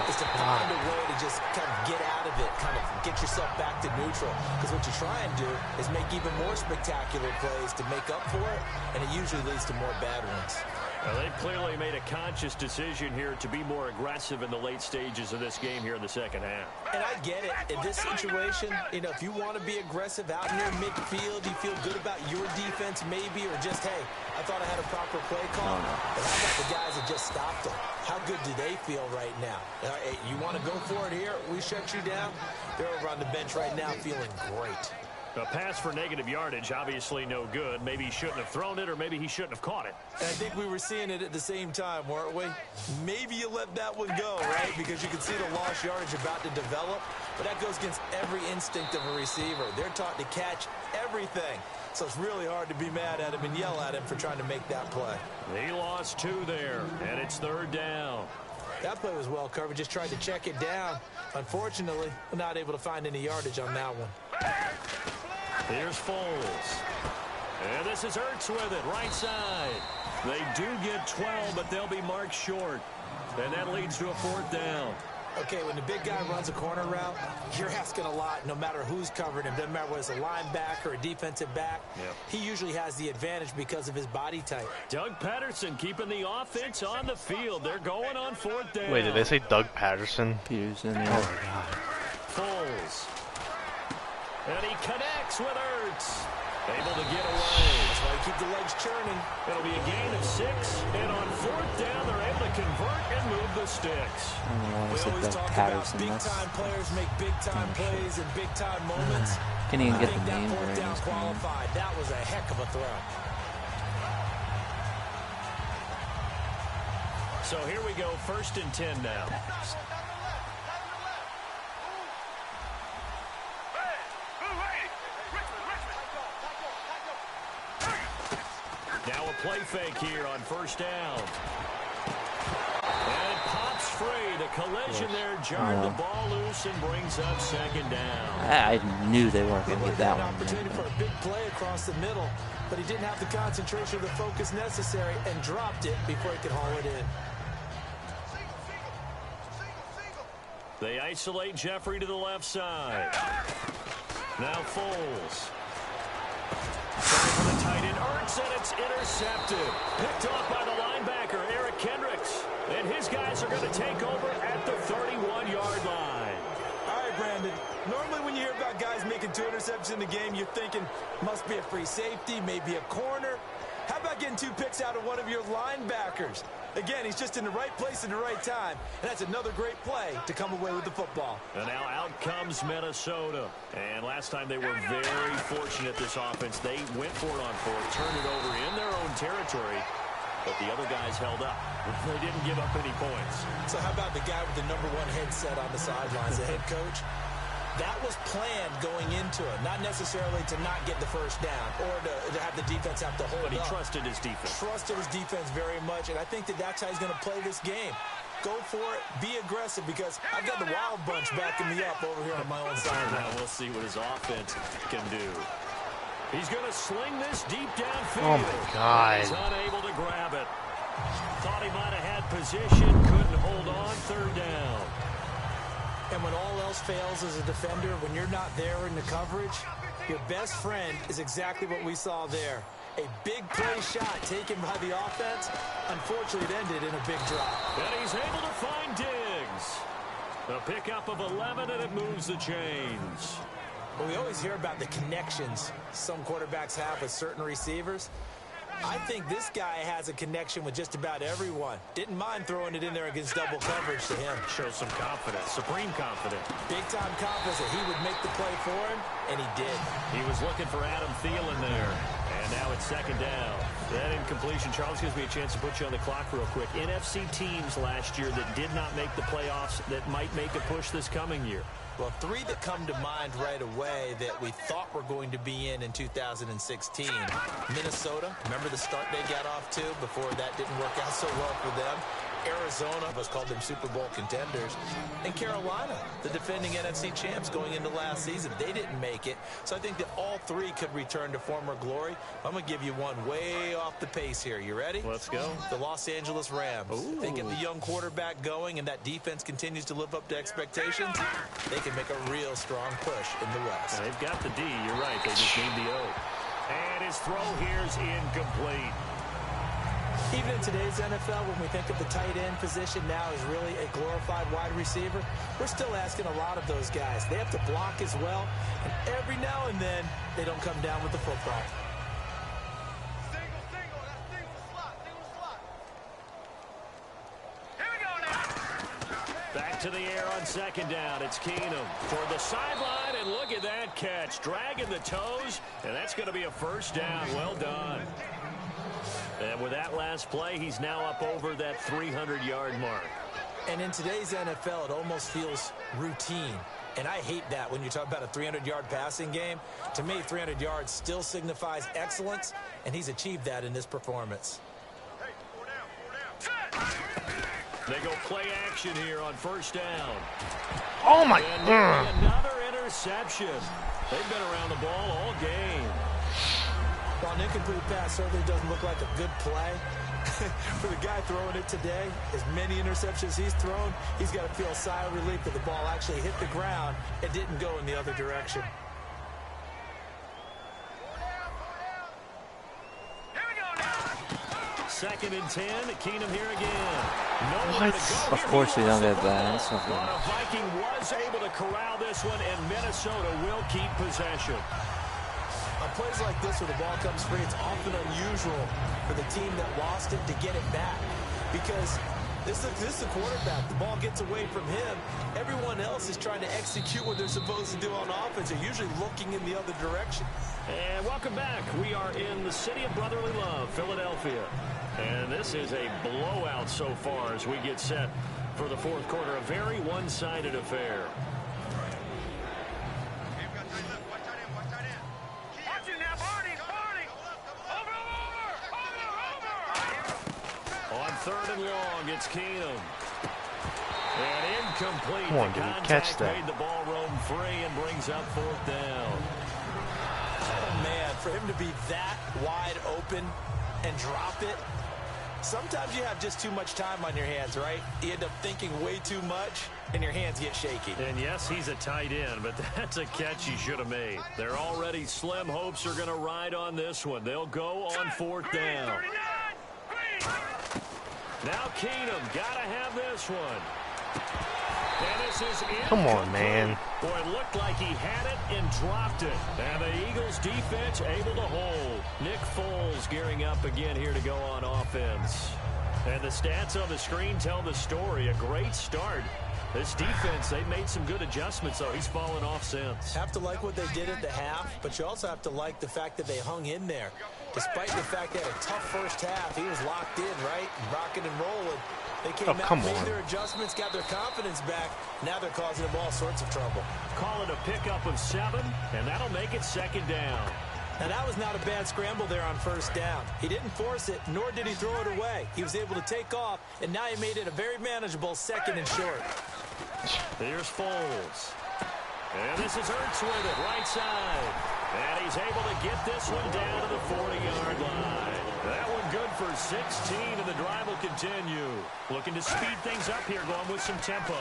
is to find a way to just kind of get out of it, kind of get yourself back to neutral. Because what you try and do is make even more spectacular plays to make up for it, and it usually leads to more bad ones. Well, they've clearly made a conscious decision here to be more aggressive in the late stages of this game here in the second half. And I get it. In this situation, you know, if you want to be aggressive out near midfield, you feel good about your defense maybe, or just, hey, I thought I had a proper play call. But how about the guys that just stopped them? How good do they feel right now? Hey, you want to go for it here? We shut you down? They're over on the bench right now feeling great. A pass for negative yardage, obviously no good. Maybe he shouldn't have thrown it, or maybe he shouldn't have caught it. And I think we were seeing it at the same time, weren't we? Maybe you let that one go, right? Because you can see the lost yardage about to develop. But that goes against every instinct of a receiver. They're taught to catch everything. So it's really hard to be mad at him and yell at him for trying to make that play. He lost 2 there, and it's 3rd down. That play was well covered. Just tried to check it down. Unfortunately, we're not able to find any yardage on that one. Here's Foles. And this is Ertz with it, right side. They do get 12, but they'll be marked short. And that leads to a 4th down. Okay, when the big guy runs a corner route, you're asking a lot no matter who's covering him. Doesn't matter whether it's a linebacker or a defensive back. Yep. He usually has the advantage because of his body type. Doug Patterson keeping the offense on the field. They're going on 4th down. Wait, did they say Doug Patterson? Peterson, yeah. Oh my God. Foles. And he connects with Ertz. Able to get away. That's why you keep the legs churning. It'll be a gain of 6. And on 4th down, they're able to convert and move the sticks. We always talk about big-time players make big-time plays in big-time moments. Can't even get the that name 4th down right. qualified. That was a heck of a throw. So here we go, 1st and 10 now. Now a play fake here on 1st down. And it pops free. The collision there jarred the ball loose and brings up 2nd down. I knew they weren't going to get that An one. opportunity for a big play across the middle, but he didn't have the concentration or the focus necessary and dropped it before he could haul it in. They isolate Jeffrey to the left side. Now Foles. Trying for the tight end, Ertz, and it's intercepted. Picked off by the linebacker, Eric Kendricks. And his guys are going to take over at the 31-yard line. All right, Brandon. Normally when you hear about guys making 2 interceptions in the game, you're thinking, must be a free safety, maybe a corner. How about getting 2 picks out of one of your linebackers? Again, he's just in the right place at the right time, and that's another great play to come away with the football. And now out comes Minnesota. And last time they were very fortunate, this offense. They went for it on 4th, turned it over in their own territory, but the other guys held up. They didn't give up any points. So how about the guy with the #1 headset on the sidelines, the head coach? That was planned going into it, not necessarily to not get the 1st down or to have the defense have to hold up. But he trusted his defense. Trusted his defense very much, and I think that's how he's going to play this game. Go for it, be aggressive, because I've got the Wild Bunch backing me up over here on my own side. Now we'll see what his offense can do. He's going to sling this deep downfield. Oh my God. He's unable to grab it. Thought he might have had position, couldn't hold on, 3rd down. And when all else fails as a defender, when you're not there in the coverage, your best friend is exactly what we saw there. A big play shot taken by the offense. Unfortunately, it ended in a big drop. And he's able to find Diggs. A pickup of 11, and it moves the chains. Well, we always hear about the connections some quarterbacks have with certain receivers. I think this guy has a connection with just about everyone. Didn't mind throwing it in there against double coverage to him. Shows some confidence, supreme confidence. Big-time confidence that he would make the play for him, and he did. He was looking for Adam Thielen there. And now it's 2nd down. That incompletion, Charles, gives me a chance to put you on the clock real quick. NFC teams last year that did not make the playoffs that might make a push this coming year. Well, 3 that come to mind right away that we thought were going to be in 2016. Minnesota, remember the start they got off to before that didn't work out so well for them? Arizona was called them Super Bowl contenders. And Carolina, the defending NFC champs going into last season, they didn't make it. So I think that all three could return to former glory. I'm going to give you one way off the pace here. You ready? Let's go. The Los Angeles Rams. Ooh. They get the young quarterback going, and that defense continues to live up to expectations. They can make a real strong push in the West. They've got the D. You're right. They just need the O. And his throw here's incomplete. Even in today's NFL, when we think of the tight end position now as really a glorified wide receiver, we're still asking a lot of those guys. They have to block as well, and every now and then, they don't come down with the football. Back to the air on second down. It's Keenum toward the sideline, and look at that catch. Dragging the toes, and that's going to be a first down. Well done. And with that last play, he's now up over that 300-yard mark. And in today's NFL, it almost feels routine. And I hate that when you talk about a 300-yard passing game. To me, 300 yards still signifies excellence, and he's achieved that in this performance. They go play action here on first down. Oh, my God. Another interception. They've been around the ball all game. While an incomplete pass certainly doesn't look like a good play, for the guy throwing it today, as many interceptions he's thrown, he's got to feel a sigh of relief that the ball actually hit the ground and didn't go in the other direction. Second and 10. Keenum here again. What? Of course we don't get that. That's not But good. a Viking was able to corral this one, and Minnesota will keep possession. On plays like this where the ball comes free, it's often unusual for the team that lost it to get it back. Because this is the quarterback. The ball gets away from him. Everyone else is trying to execute what they're supposed to do on offense. They're usually looking in the other direction. And welcome back. We are in the city of brotherly love, Philadelphia. And this is a blowout so far as we get set for the fourth quarter. A very one-sided affair. On third and long, it's Keenum. And incomplete. Come on, The did he contact catch that? made the ball roam free and brings up fourth down. Oh, man, for him to be that wide open and drop it, sometimes you have just too much time on your hands, right? You end up thinking way too much, and your hands get shaky. And yes, he's a tight end, but that's a catch he should have made. They're already slim hopes are going to ride on this one. They'll go on fourth down. Now Keenum, gotta have this one. And this is Come on, man. Boy, it looked like he had it and dropped it. And the Eagles defense able to hold. Nick Foles gearing up again here to go on offense. And the stats on the screen tell the story. A great start. This defense, they made some good adjustments, though. He's fallen off since. Have to like what they did at the half, but you also have to like the fact that they hung in there. Despite the fact they had a tough first half, he was locked in, right? Rocking and rolling. They came out, made their adjustments, got their confidence back. Now they're causing them all sorts of trouble. Call it a pickup of 7, and that'll make it second down. Now that was not a bad scramble there on first down. He didn't force it, nor did he throw it away. He was able to take off, and now he made it a very manageable second and short. Here's Foles. And this is Ertz with it, right side. And he's able to get this one down to the 40-yard line. That one good for 16, and the drive will continue. Looking to speed things up here, going with some tempo.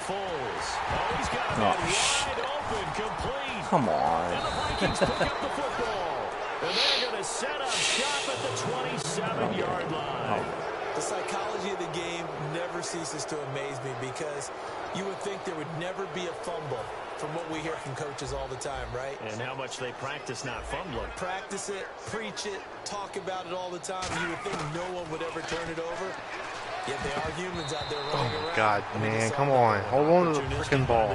Foles. Oh, he's got him wide open, complete. Come on. And the Vikings pick up the football. And they're going to set up shop at the 27-yard line. The psychology of the game never ceases to amaze me because you would think there would never be a fumble from what we hear from coaches all the time, right? And how much they practice not fumbling. Practice it, preach it, talk about it all the time. You would think no one would ever turn it over. Yet they are humans out there running around. Oh, God, man, come on. Hold on to the freaking ball.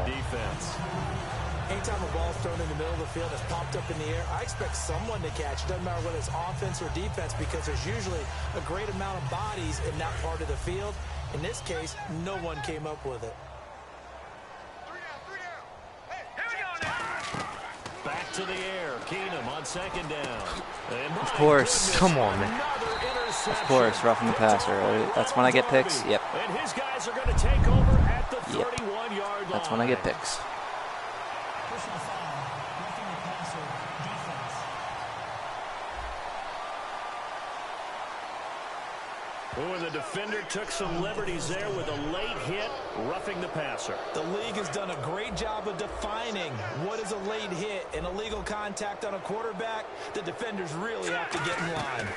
Anytime a ball's thrown in the middle of the field, it's popped up in the air, I expect someone to catch. It doesn't matter whether it's offense or defense because there's usually a great amount of bodies in that part of the field. In this case, no one came up with it. Back to the air. Keenum on second down. And of course. Come on, man. Another Of course, roughing the passer. That's when I get picks. Yep. And his guys are going to take over at the 31-yard line. That's when I get picks. Oh, and the defender took some liberties there with a late hit, roughing the passer. The league has done a great job of defining what is a late hit and illegal contact on a quarterback. The defenders really have to get in line.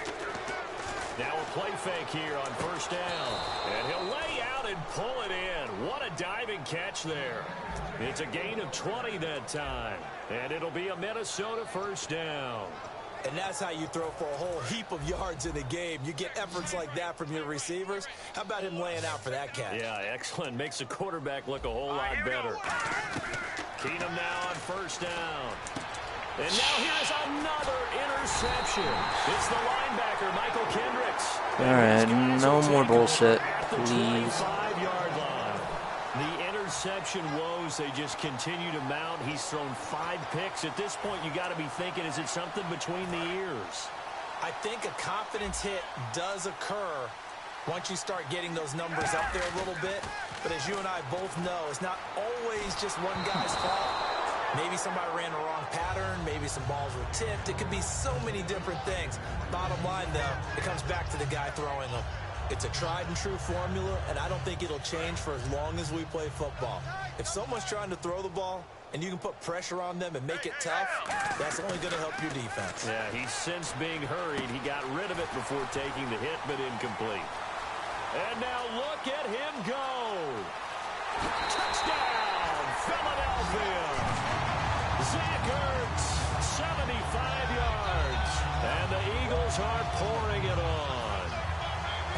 Now a play fake here on first down. And he'll lay out and pull it in. What a diving catch there. It's a gain of 20 that time. And it'll be a Minnesota first down. And that's how you throw for a whole heap of yards in a game. You get efforts like that from your receivers. How about him laying out for that catch? Yeah, excellent. Makes the quarterback look a whole lot better. Keenum now on first down. And now here's another interception. It's the linebacker, Michael Kendricks. All right, no more bullshit, please. 5-yard line. The interception woes, they just continue to mount. He's thrown 5 picks. At this point, you got to be thinking, is it something between the ears? I think a confidence hit does occur once you start getting those numbers up there a little bit. But as you and I both know, it's not always just one guy's fault. Maybe somebody ran the wrong pattern. Maybe some balls were tipped. It could be so many different things. Bottom line, though, it comes back to the guy throwing them. It's a tried and true formula, and I don't think it'll change for as long as we play football. If someone's trying to throw the ball and you can put pressure on them and make it tough, that's only going to help your defense. Yeah, he's since being hurried. He got rid of it before taking the hit, but incomplete. And now look at him go. Touchdown, Philadelphia. Zach Ertz, 75 yards. And the Eagles are pouring it on.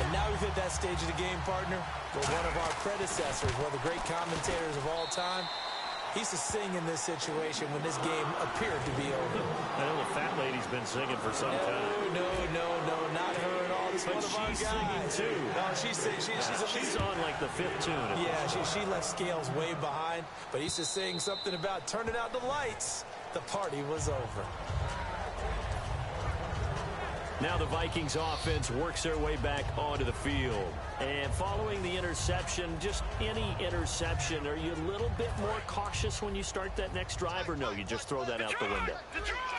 And now we've hit that stage of the game, partner, where one of our predecessors, one of the great commentators of all time, he used to sing in this situation when this game appeared to be over. I know the fat lady's been singing for some time. No, not her at all. This But one of our she's guys. singing, too. No, she's on like the 5th tune. Yeah, she left Scales way behind, but he used to sing something about turning out the lights. The party was over. Now the Vikings offense works their way back onto the field. And following the interception, just any interception, are you a little bit more cautious when you start that next drive, or no, you just throw that out the window?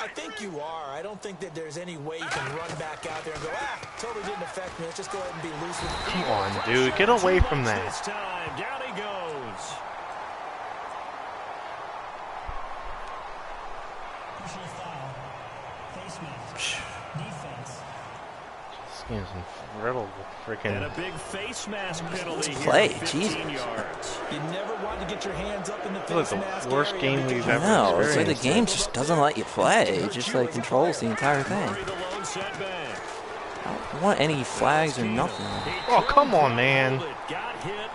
I think you are. I don't think that there's any way you can run back out there and go, totally didn't affect me. Let's just go ahead and be loose with it. Come on, dude. Get away from that. This time, down he goes. Personal foul. Face mask. Defense. This game's incredible. And Freaking. a big face mask penalty here. Play, 15 Jesus. yards. You never want to get your hands up in the This is face mask the worst area game because we've you ever No, it's like the experienced. game just doesn't let you play. It just like controls the entire thing. Murray, the lone setback. I don't want any flags or nothing. Oh, come on, man. Got hit.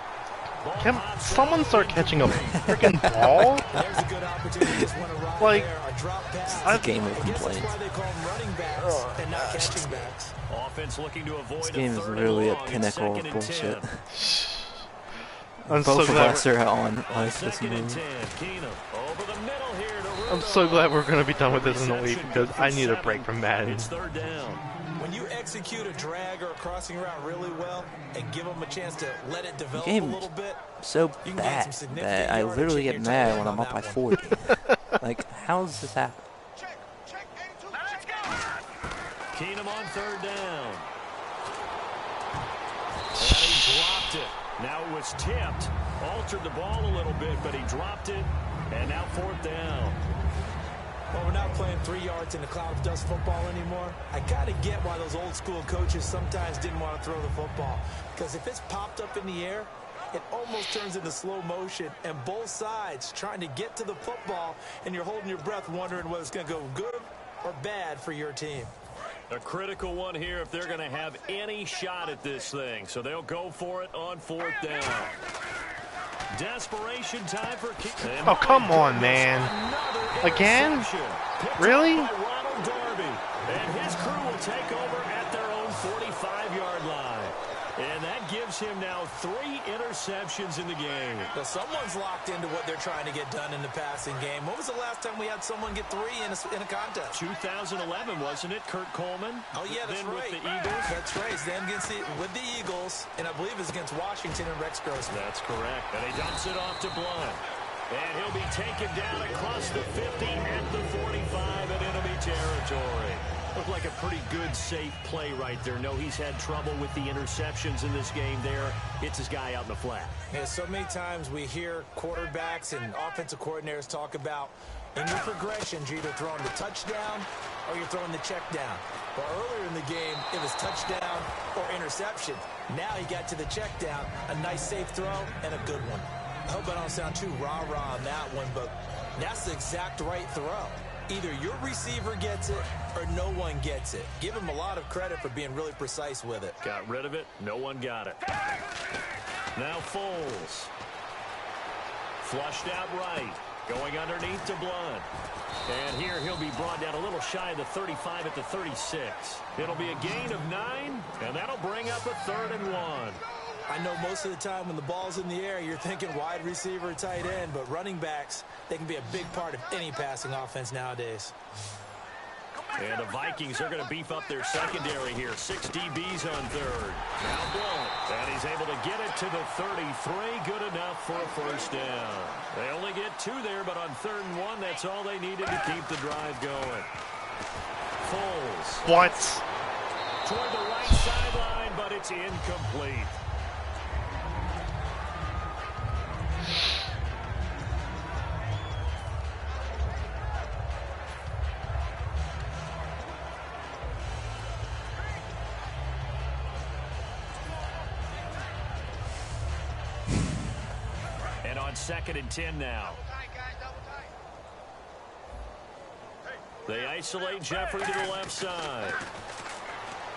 Can someone start catching a freaking ball? There's a good opportunity. Just want to ride Like, there, a drop pass. It's a game of I guess complaints. that's why they call them running backs and not catching backs. Offense looking to avoid This game a is third really a and long and pinnacle of 2nd and bullshit. 10. I'm so Both of glad. us are on On like this 2nd and movie. 10, Keenum over the middle here to I'm so glad we're gonna be done with this in a week because I need a break from Madden. It's 3rd down. When you execute a drag or a crossing route really well and give them a chance to let it develop a game little bit, So you can gain bad some significant that I yardage literally and get you're mad taking when I'm on up by that 40. Like, how does this happen? Keenum on 3rd down. And he dropped it. Now it was tipped. Altered the ball a little bit, but he dropped it. And now 4th down. Well, we're not playing 3 yards in the cloud of dust football anymore. I gotta get why those old school coaches sometimes didn't want to throw the football. Because if it's popped up in the air, it almost turns into slow motion, and both sides trying to get to the football, and you're holding your breath wondering whether it's going to go good or bad for your team. A critical one here if they're going to have any shot at this thing. So they'll go for it on 4th down. Desperation time for Keenum. Oh, come on, man. Again? Really? Ronald Darby. And his crew will take over at their own 45-yard line. And that gives him now 3 interceptions in the game. Now, someone's locked into what they're trying to get done in the passing game. When was the last time we had someone get 3 in a contest? 2011, wasn't it? Kurt Coleman. Oh, yeah, that's then right. with the Eagles. That's right. It's them with the Eagles, and I believe it's against Washington and Rex Grossman. That's correct. And he dumps it off to Blunt. And he'll be taken down across the 50 at the 45 in enemy territory. Looked like a pretty good, safe play right there. No, he's had trouble with the interceptions in this game there. Hits his guy out in the flat. Yeah, so many times we hear quarterbacks and offensive coordinators talk about in your progressions, you're either throwing the touchdown or you're throwing the check down. But earlier in the game, it was touchdown or interception. Now he got to the check down, a nice safe throw, and a good one. I hope I don't sound too rah-rah on that one, but that's the exact right throw. Either your receiver gets it or no one gets it. Give him a lot of credit for being really precise with it. Got rid of it. No one got it. Now Foles. Flushed out right. Going underneath to Blunt. And here he'll be brought down a little shy of the 35 at the 36. It'll be a gain of 9, and that'll bring up a 3rd and 1. I know most of the time when the ball's in the air, you're thinking wide receiver, tight end, but running backs, they can be a big part of any passing offense nowadays. And the Vikings are going to beef up their secondary here. 6 DBs on 3rd. Now Blunt. And he's able to get it to the 33. Good enough for a 1st down. They only get 2 there, but on 3rd and 1, that's all they needed to keep the drive going. Foles. What? Toward the right sideline, but it's incomplete. On 2nd and 10 now. They isolate Jeffrey to the left side.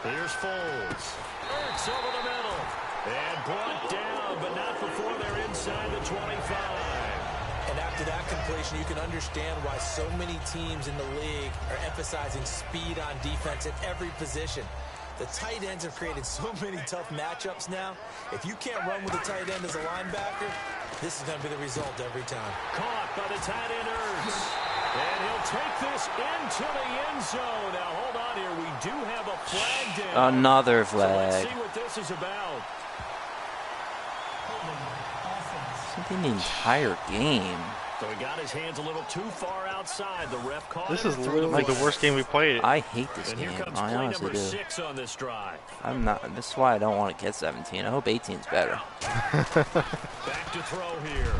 Here's Foles. Ertz over the middle. And brought down, but not before they're inside the 25. And after that completion, you can understand why so many teams in the league are emphasizing speed on defense at every position. The tight ends have created so many tough matchups now. If you can't run with a tight end as a linebacker, this is going to be the result every time. Caught by the tight end Ertz. And he'll take this into the end zone. Now, hold on here. We do have a flag down. Another So let's flag. see what this is about. Something the entire game. So he got his hands a little too far outside. The ref caught This him is through literally the worst game we played. I hate this And game. here comes I play honestly number do. 6 on this drive. I'm not. This is why I don't want to get 17. I hope 18's better. Back to throw here.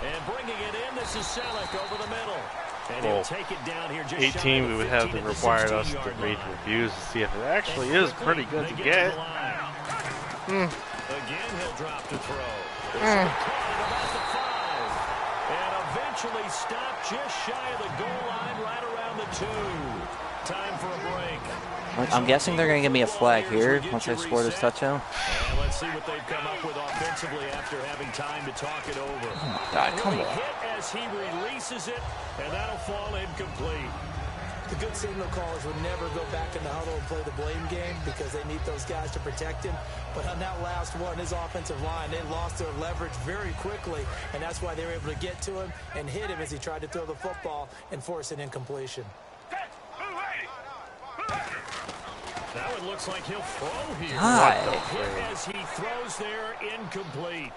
And bringing it in, this is Selleck over the middle. And he'll take it down here just 18, we would have to 15 at the require us to 16-yard read line. reviews to see if it actually And is pretty good they to to get. the line. Again, he'll drop to throw. This will be caught at about the 5. And eventually stopped just shy of the goal line right around the 2. Time for a break. I'm guessing they're going to give me a flag here once I score this touchdown. And let's see what they've come up with offensively after having time to talk it over. Oh my God, come Early on. hit as he releases it, and that'll fall incomplete. The good signal callers would never go back in the huddle and play the blame game because they need those guys to protect him. But on that last one, his offensive line, they lost their leverage very quickly, and that's why they were able to get to him and hit him as he tried to throw the football and force an incompletion. That one looks like he'll throw here. God. Hit as he throws there, incomplete.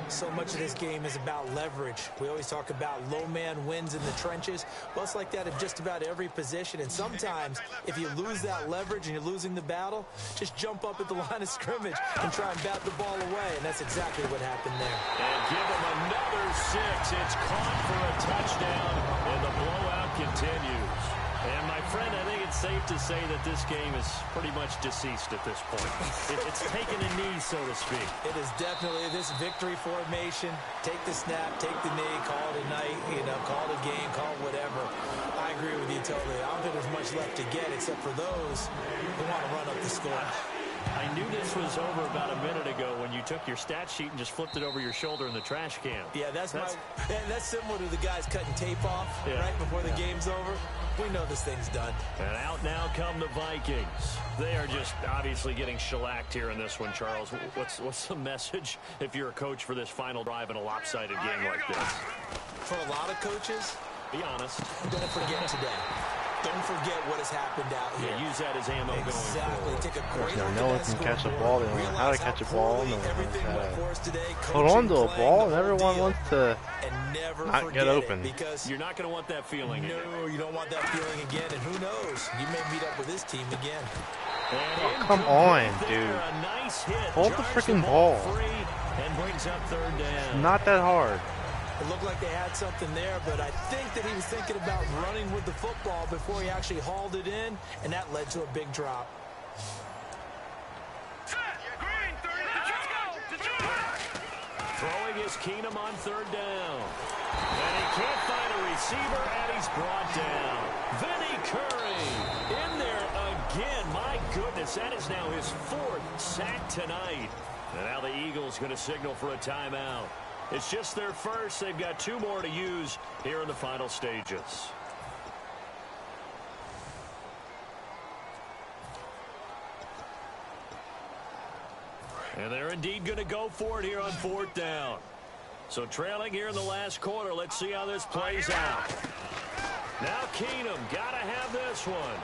So much of this game is about leverage. We always talk about low man wins in the trenches. Well, it's like that in just about every position. And sometimes, if you lose that leverage and you're losing the battle, just jump up at the line of scrimmage and try and bat the ball away. And that's exactly what happened there. And give him another 6. It's caught for a touchdown, and the blowout continues. And my friend, I think it's safe to say that this game is pretty much deceased at this point. It's taken a knee, so to speak. It is definitely this victory formation. Take the snap, take the knee, call it a night, call it a game, call it whatever. I agree with you totally. I don't think there's much left to get except for those who want to run up the score. I knew this was over about a minute ago when you took your stat sheet and just flipped it over your shoulder in the trash can. Yeah, that's similar to the guys cutting tape off right before the game's over. We know this thing's done. And out now come the Vikings. They are just obviously getting shellacked here in this one, Charles. What's the message if you're a coach for this final drive in a lopsided game like this? For a lot of coaches, be honest. don't forget today. Don't forget what has happened out here. Yeah, use that as ammo going Exactly. forward. Take a Of great course, look no one at can that catch a scoreboard. ball. They don't know how to Realize catch a how ball. poorly No one knows everything how went to for us today. hold on to a Coaching, ball, playing, and the whole everyone deal. wants to And never not forget get open. it, because You're not going to want that feeling again. no, you don't want that feeling again. And who knows? You may meet up with this team again. And come incomplete on, there. dude. A nice hit. Hold the Drives freaking ball ball. free and brings up third down. not that hard. It looked like they had something there, but I think that he was thinking about running with the football before he actually hauled it in, and that led to a big drop. Throwing is Keenum on third down. And he can't find a receiver, and he's brought down. Vinny Curry in there again. My goodness, that is now his 4th sack tonight. And now the Eagles going to signal for a timeout. It's just their first. They've got 2 more to use here in the final stages. And they're indeed going to go for it here on 4th down. So trailing here in the last quarter. Let's see how this plays out. Now Keenum got to have this one.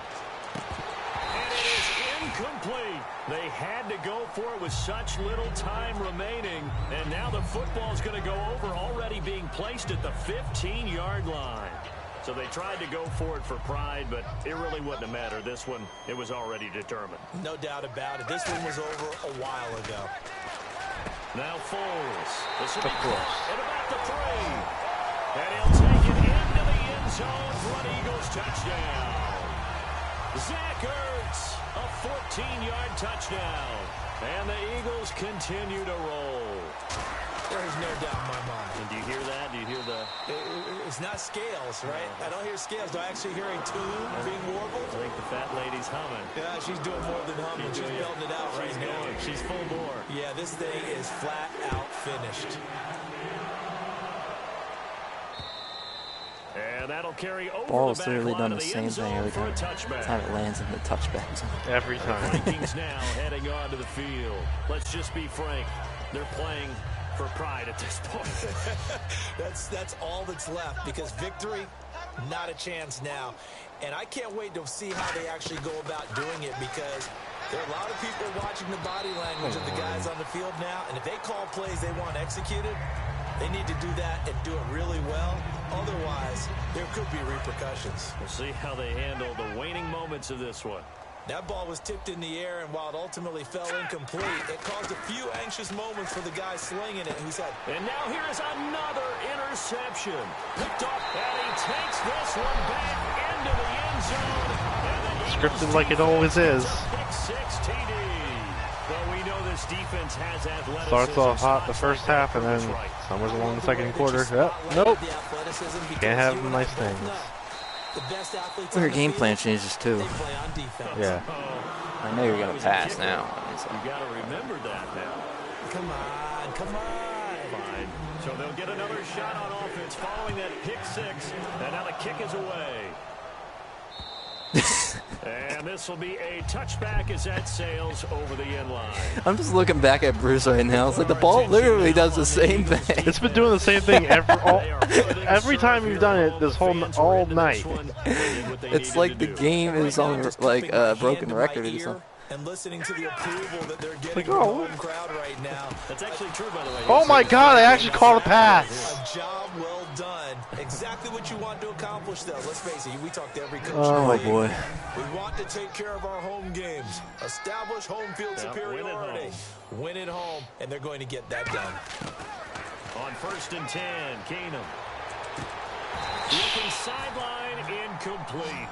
And it is incomplete. They had to go for it with such little time remaining. And now the football's going to go over, already being placed at the 15-yard line. So they tried to go for it for pride, but it really wouldn't have mattered. This one, it was already determined. No doubt about it. This one was over a while ago. Now Foles. This will be Of course. at about the 3. And he'll take it into the end zone for an Eagles touchdown. Zach Ertz, a 14-yard touchdown. And the Eagles continue to roll. There's no doubt in my mind. And do you hear that? Do you hear the... It's not scales, right? I don't hear scales. Do I actually hear a tune being warbled? I think the fat lady's humming. Yeah, she's doing more than humming. She's belting it out right now. She's full bore. Yeah, this thing is flat out finished. And that'll carry over Ball's the back literally line done of the the same end thing zone every for a time. touchback. Time it lands in the touchback zone. Every time. Vikings now heading onto the field. Let's just be frank. They're playing for pride at this point. That's all that's left, because victory, not a chance now. And I can't wait to see how they actually go about doing it, because there are a lot of people watching the body language of the guys on the field now, and if they call plays they want executed, they need to do that and do it really well. Otherwise, there could be repercussions. We'll see how they handle the waning moments of this one. That ball was tipped in the air, and while it ultimately fell incomplete, it caused a few anxious moments for the guy slinging it, who said... And now here is another interception. Picked up, and he takes this one back into the end zone. Scripted like it always is. Pick 6 TD. Well, we know this defense has athleticism. Starts off hot the first half, and then somewhere along the second quarter. Yep. Nope. Can't have nice things. The best athletes Your on the game field, plan changes too. they play on defense. Yeah. I know you're going to pass now. You got to remember that now. Come on, come on. Fine. So they'll get another shot on offense following that pick 6, and now the kick is away. And this will be a touchback as that sails over the end line. I'm just looking back at Bruce right now. It's like the ball literally does the same thing. It's been doing the same thing every time you've done it this whole all night. It's like the game is on like a broken record or something. And listening to the approval that they're getting Like, from oh. the home crowd right now. That's actually true, by the way. Oh my God! I actually caught a pass. A job well done. Exactly what you want to accomplish, though. Let's face it, we talk to every coach. Oh in the boy. league. We want to take care of our home games. Establish home field superiority. Win at home, and they're going to get that done. On 1st and 10, Keenum. Looking sideline, incomplete.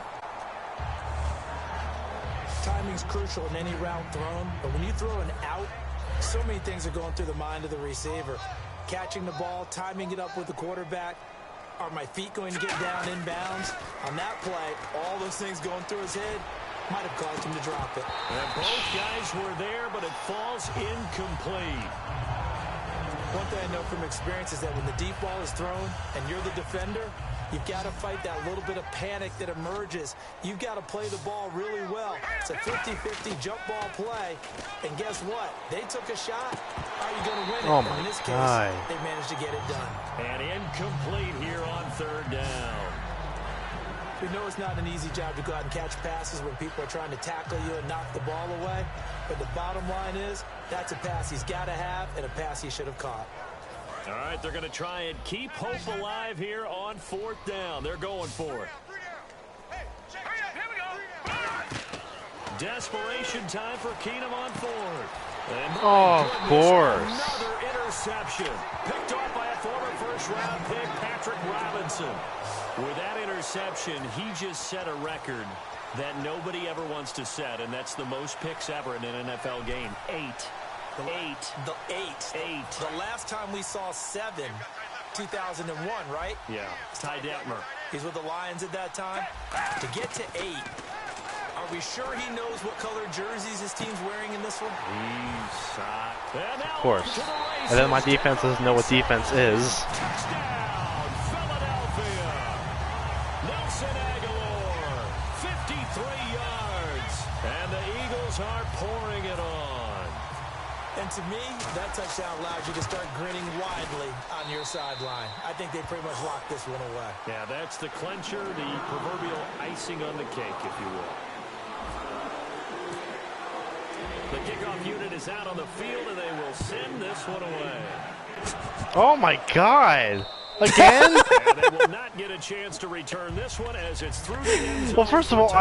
Timing's crucial in any route thrown, but when you throw an out, so many things are going through the mind of the receiver. Catching the ball, timing it up with the quarterback. Are my feet going to get down inbounds? On that play, all those things going through his head might have caused him to drop it. And both guys were there, but it falls incomplete. One thing I know from experience is that when the deep ball is thrown and you're the defender, you've got to fight that little bit of panic that emerges. You've got to play the ball really well. It's a 50-50 jump ball play. And guess what? They took a shot. Are you going to win it? Oh, my in this case, God. they managed to get it done. And incomplete here on 3rd down. We know it's not an easy job to go out and catch passes when people are trying to tackle you and knock the ball away. But the bottom line is, that's a pass he's got to have and a pass he should have caught. All right, they're going to try and keep hope alive here on 4th down. They're going for it. Desperation time for Keenum on 4th. And Oh, of course. Another interception. Picked off by a former first-round pick, Patrick Robinson. With that interception, he just set a record that nobody ever wants to set, and that's the most picks ever in an NFL game. 8. The last time we saw 7, 2001, right? Yeah, Ty Detmer. He's with the Lions at that time. To get to 8, are we sure he knows what color jerseys his team's wearing in this one? Of course. And then my defense doesn't know what defense is. Touchdown, Philadelphia. Nelson Aguilar, 53 yards. And the Eagles are pouring it on. And to me, that touchdown allows you to start grinning widely on your sideline. I think they pretty much locked this one away. Yeah, that's the clincher, the proverbial icing on the cake, if you will. The kickoff unit is out on the field, and they will send this one away. Oh my God! Again? And they will not get a chance to return this one as it's through the end zone. Well, first of all,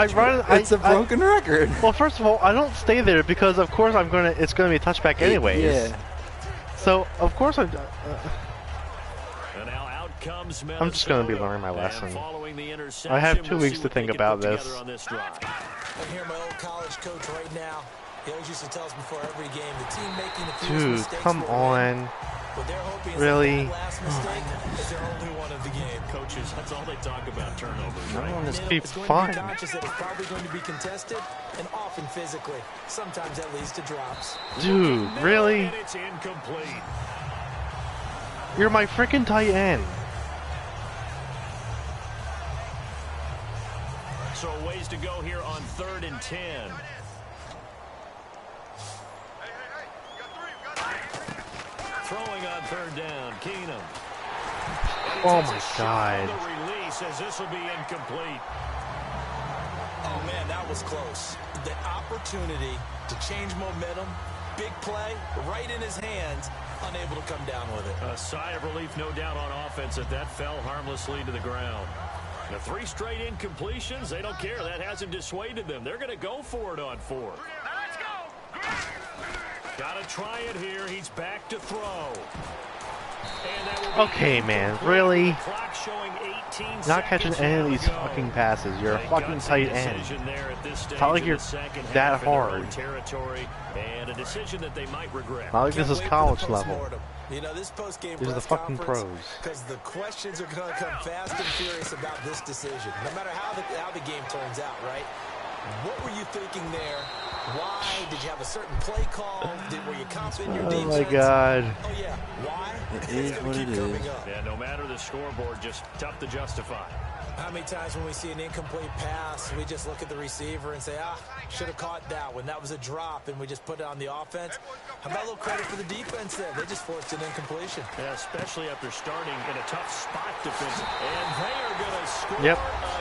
It's a broken record. Well, first of all, I don't stay there because, of course, it's gonna be a touchback anyways. Yeah. So, of course, And now out comes Minnesota. I'm just gonna be learning my lesson. And following the interception, I have 2 we'll weeks see to what they think can about put this. together on this drive. I hear my old college coach right now. He always used to tell us before every game, the team making the fewest Dude, mistakes come will on. win. What they're hoping is Really? that last mistake is their only one of the game. Coaches, that's all they talk about, turnovers, I right? want this Be It's going fun. to be conscious that it's probably going to be contested and often physically. Sometimes that leads to drops. Dude, really? And it's incomplete. You're my freaking tight end. So a ways to go here on 3rd and 10. Throwing on 3rd down, Keenum. Oh my God. The release as this will be incomplete. Oh, man, that was close. The opportunity to change momentum, big play, right in his hands, unable to come down with it. A sigh of relief, no doubt, on offense that fell harmlessly to the ground. The 3 straight incompletions, they don't care. That hasn't dissuaded them. They're going to go for it on 4th. Got to try it here. He's back to throw. And that will be Okay, man, really? Clock showing 18 Not catching seconds any of to these go. fucking passes. You're a fucking Gutsy tight end. decision there at this stage Not like in you're the second that half in their hard. own territory, and a decision that they might regret. Not like this Can't is wait for college the level. postmortem. You know, this post-game These are the press fucking conference, pros. because the questions are going to come fast and furious about this decision. No matter how the game turns out, right? What were you thinking there? Why? Did you have a certain play call? Were you confident in your defense? Oh my God. Oh, yeah. Why? It is It's gonna what keep it is. coming up. Yeah, no matter the scoreboard, just tough to justify. How many times when we see an incomplete pass, we just look at the receiver and say, should have caught that one. That was a drop, and we just put it on the offense. How about a little credit for the defense there? They just forced an incompletion. Yeah, especially after starting in a tough spot defense. And they are going to score Yep.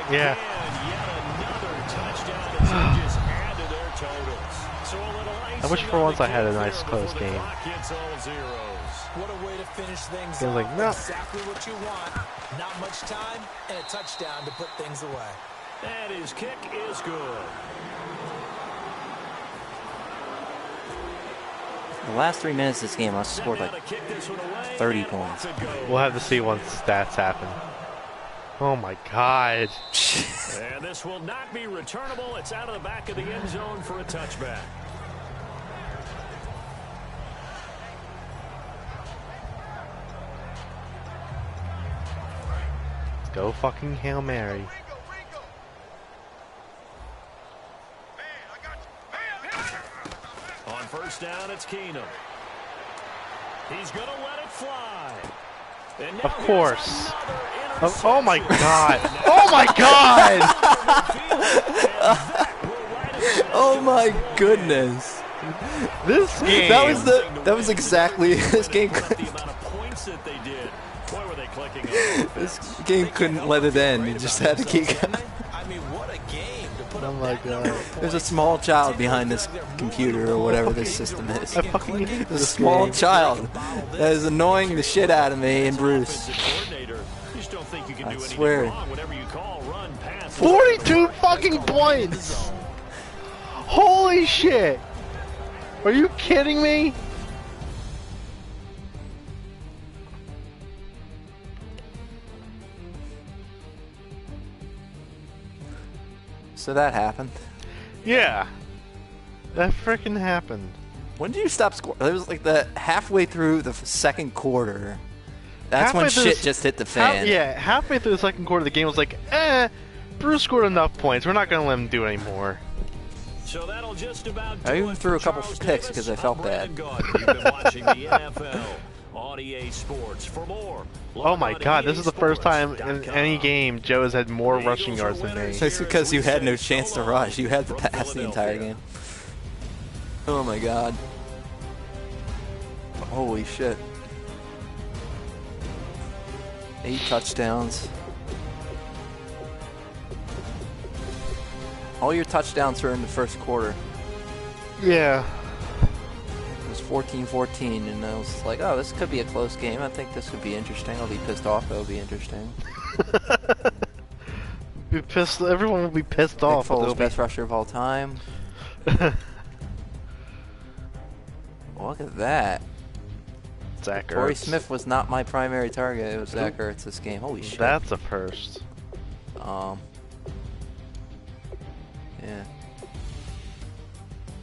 again. Yeah. Yet another touchdown as they just add to their totals. So a little I wish icing for on once the I had a cake nice there close before the game. clock hits all zeros. What a way to finish things Feels off. like, no. Exactly what you want. Not much time and a touchdown to put things away. And his kick is good. The last 3 minutes of this game, I scored Set now like to kick this one away, 30 and points. off it goes. We'll have to see once stats happen. Oh my God. And this will not be returnable. It's out of the back of the end zone for a touchback. Go fucking Hail Mary. On 1st down, it's Keenum. He's going to let it fly. And now Of here's course. another Oh my interception. God. Oh my God. Oh my goodness. This game. That was exactly this game. The amount of points that they did. Boy, were they clicking on This offense. game couldn't let it end. You just had to keep. I my god. There's a small child behind this computer or whatever this system is. I fucking hate There's a this small game. child that is annoying the shit out of me and Bruce. I swear. 42 fucking points! Holy shit! Are you kidding me? So that happened. Yeah. That freaking happened. When did you stop scoring? It was like the halfway through the second quarter. That's Halfway when through shit the- just hit the fan. Halfway through the second quarter, the game was like, Bruce scored enough points. We're not going to let him do it anymore. So that'll just about I do even it threw for a couple Charles picks Davis. because I felt I'm bad. Brandon Gaudin. You've been watching the NFL on EA Sports. For more, Oh my god, this is the first time in any game Joe has had more rushing yards than me. It's because you had no chance to rush. You had to pass the entire game. Oh my god. Holy shit. 8 touchdowns. All your touchdowns were in the first quarter. Yeah. It was 14-14, and I was like, oh, this could be a close game. I think this could be interesting. I'll be pissed off. That'll be interesting. Be pissed. Everyone will be pissed Nick off. Foles, best rusher of all time. Look at that. Zach Torrey Ertz. Smith was not my primary target. It was Zach Ertz this game. Holy shit. That's a first. Yeah.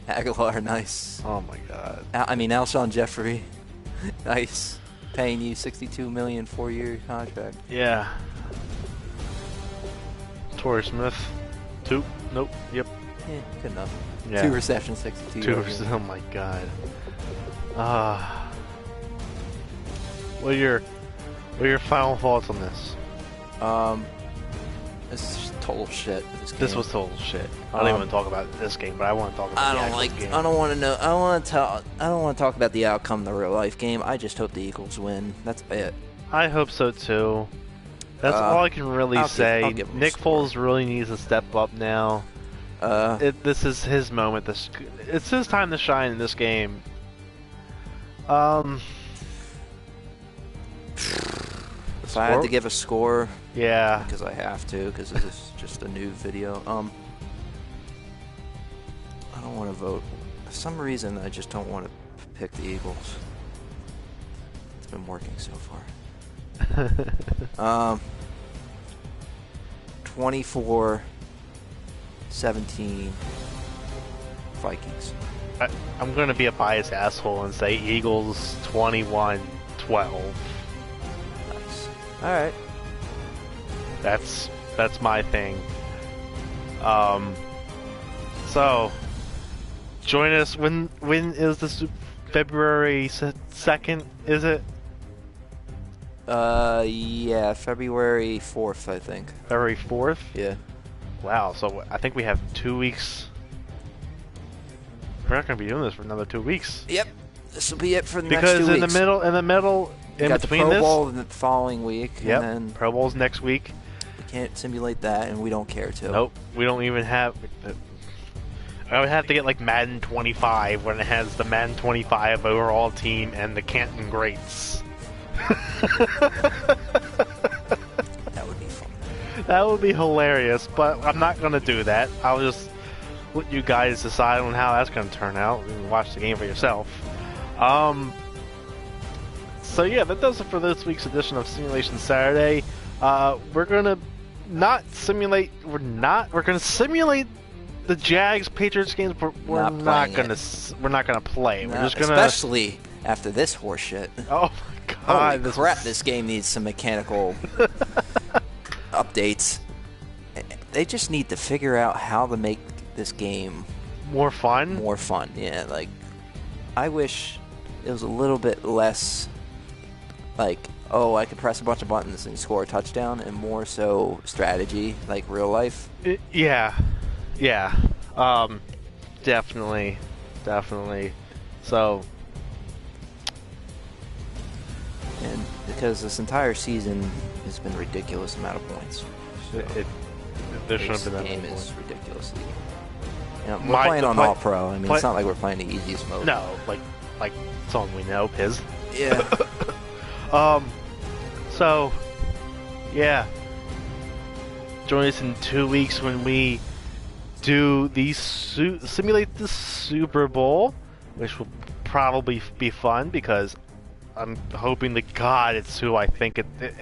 Aguilar, nice. Oh my god. I mean, Alshon Jeffrey, nice. Paying you $62 million 4-year contract. Yeah. Torrey Smith. 2. Nope. Yep. Yeah, good enough. Yeah. 2 receptions, 62 2. yards. Oh my god. What are your final thoughts on this? This is just total shit. This was total shit. I don't even want to talk about this game, but I want to talk about the actual game. I don't want to know. I don't want to talk about the outcome of the real life game. I just hope the Eagles win. That's it. I hope so too. That's all I can really say. I'll give him a Nick score. Foles really needs to step up now. This is his moment. It's his time to shine in this game. If I had to give a score, Yeah. because I have to, because this is just a new video. I don't want to vote. For some reason, I just don't want to pick the Eagles. It's been working so far. 24-17 Vikings. I'm going to be a biased asshole and say Eagles 21-12. Nice. All right. That's my thing. So join us when is this? February 2nd, is it? Yeah, February 4th, I think. February 4th? Yeah. Wow, so I think we have 2 weeks. We're not going to be doing this for another 2 weeks. Yep. This will be it for the Because next 2 weeks. in the middle, in got the between Pro this, Bowl the following week, yep, and then Pro Bowl's next week. we can't simulate that, and we don't care to. Nope, we don't even have. I would have to get like Madden 25 when it has the Madden 25 overall team and the Canton Greats. That would be fun. That would be hilarious, but I'm not going to do that. I'll just let you guys decide on how that's going to turn out and watch the game for yourself. So yeah, that does it for this week's edition of Simulation Saturday. We're going to not simulate. We're going to simulate the Jags Patriots games, but we're not going to. We're not going to play. We're just going to. Especially after this horseshit. Oh my god! Holy crap! This game needs some mechanical updates. They just need to figure out how to make this game more fun. More fun, yeah. Like, I wish it was a little bit less. Like, oh, I could press a bunch of buttons and score a touchdown, and more so strategy, like real life. Yeah. Definitely. So. And because this entire season has been a ridiculous amount of points. So. There shouldn't This have been that game many is points. ridiculously. We're playing on All Pro. I mean, it's not like we're playing the easiest mode. No, like song we know, Piz. Yeah. So, yeah. Join us in 2 weeks when we do simulate the Super Bowl, which will probably be fun because I'm hoping to God it's who I think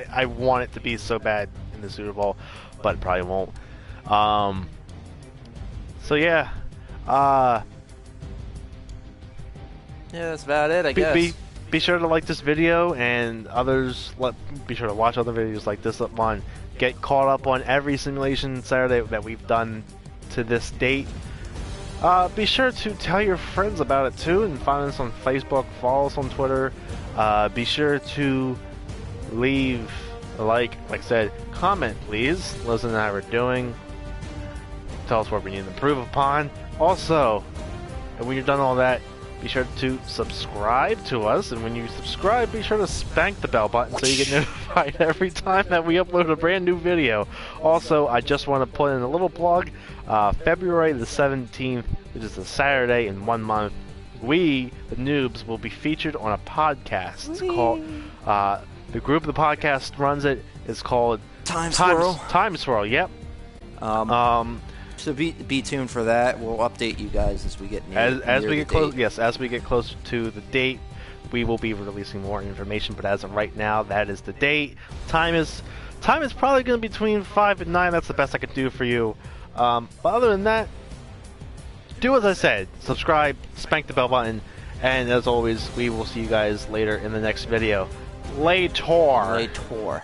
I want it to be so bad in the Super Bowl, but it probably won't. So yeah. Yeah, that's about it, I guess. Be sure to like this video and others. Be sure to watch other videos like this up on. Get caught up on every simulation Saturday that we've done to this date. Be sure to tell your friends about it too, and find us on Facebook. Follow us on Twitter. Be sure to leave a like I said, comment please. Let us know how we're doing. Tell us what we need to improve upon. Also, and when you're done all that, be sure to subscribe to us, and when you subscribe, be sure to spank the bell button so you get notified every time that we upload a brand new video. Also, I just want to put in a little plug. February the 17th, which is a Saturday in 1 month, we, the noobs, will be featured on a podcast. It's called, the group of the podcast runs it is called Time Swirl. Time Swirl, yep. So be tuned for that. We'll update you guys as we get near. As we get close, yes, as we get closer to the date, we will be releasing more information. But as of right now, that is the date. Time is probably going to be between 5 and 9. That's the best I could do for you. But other than that, do as I said. Subscribe, spank the bell button, and as always, we will see you guys later in the next video. Later.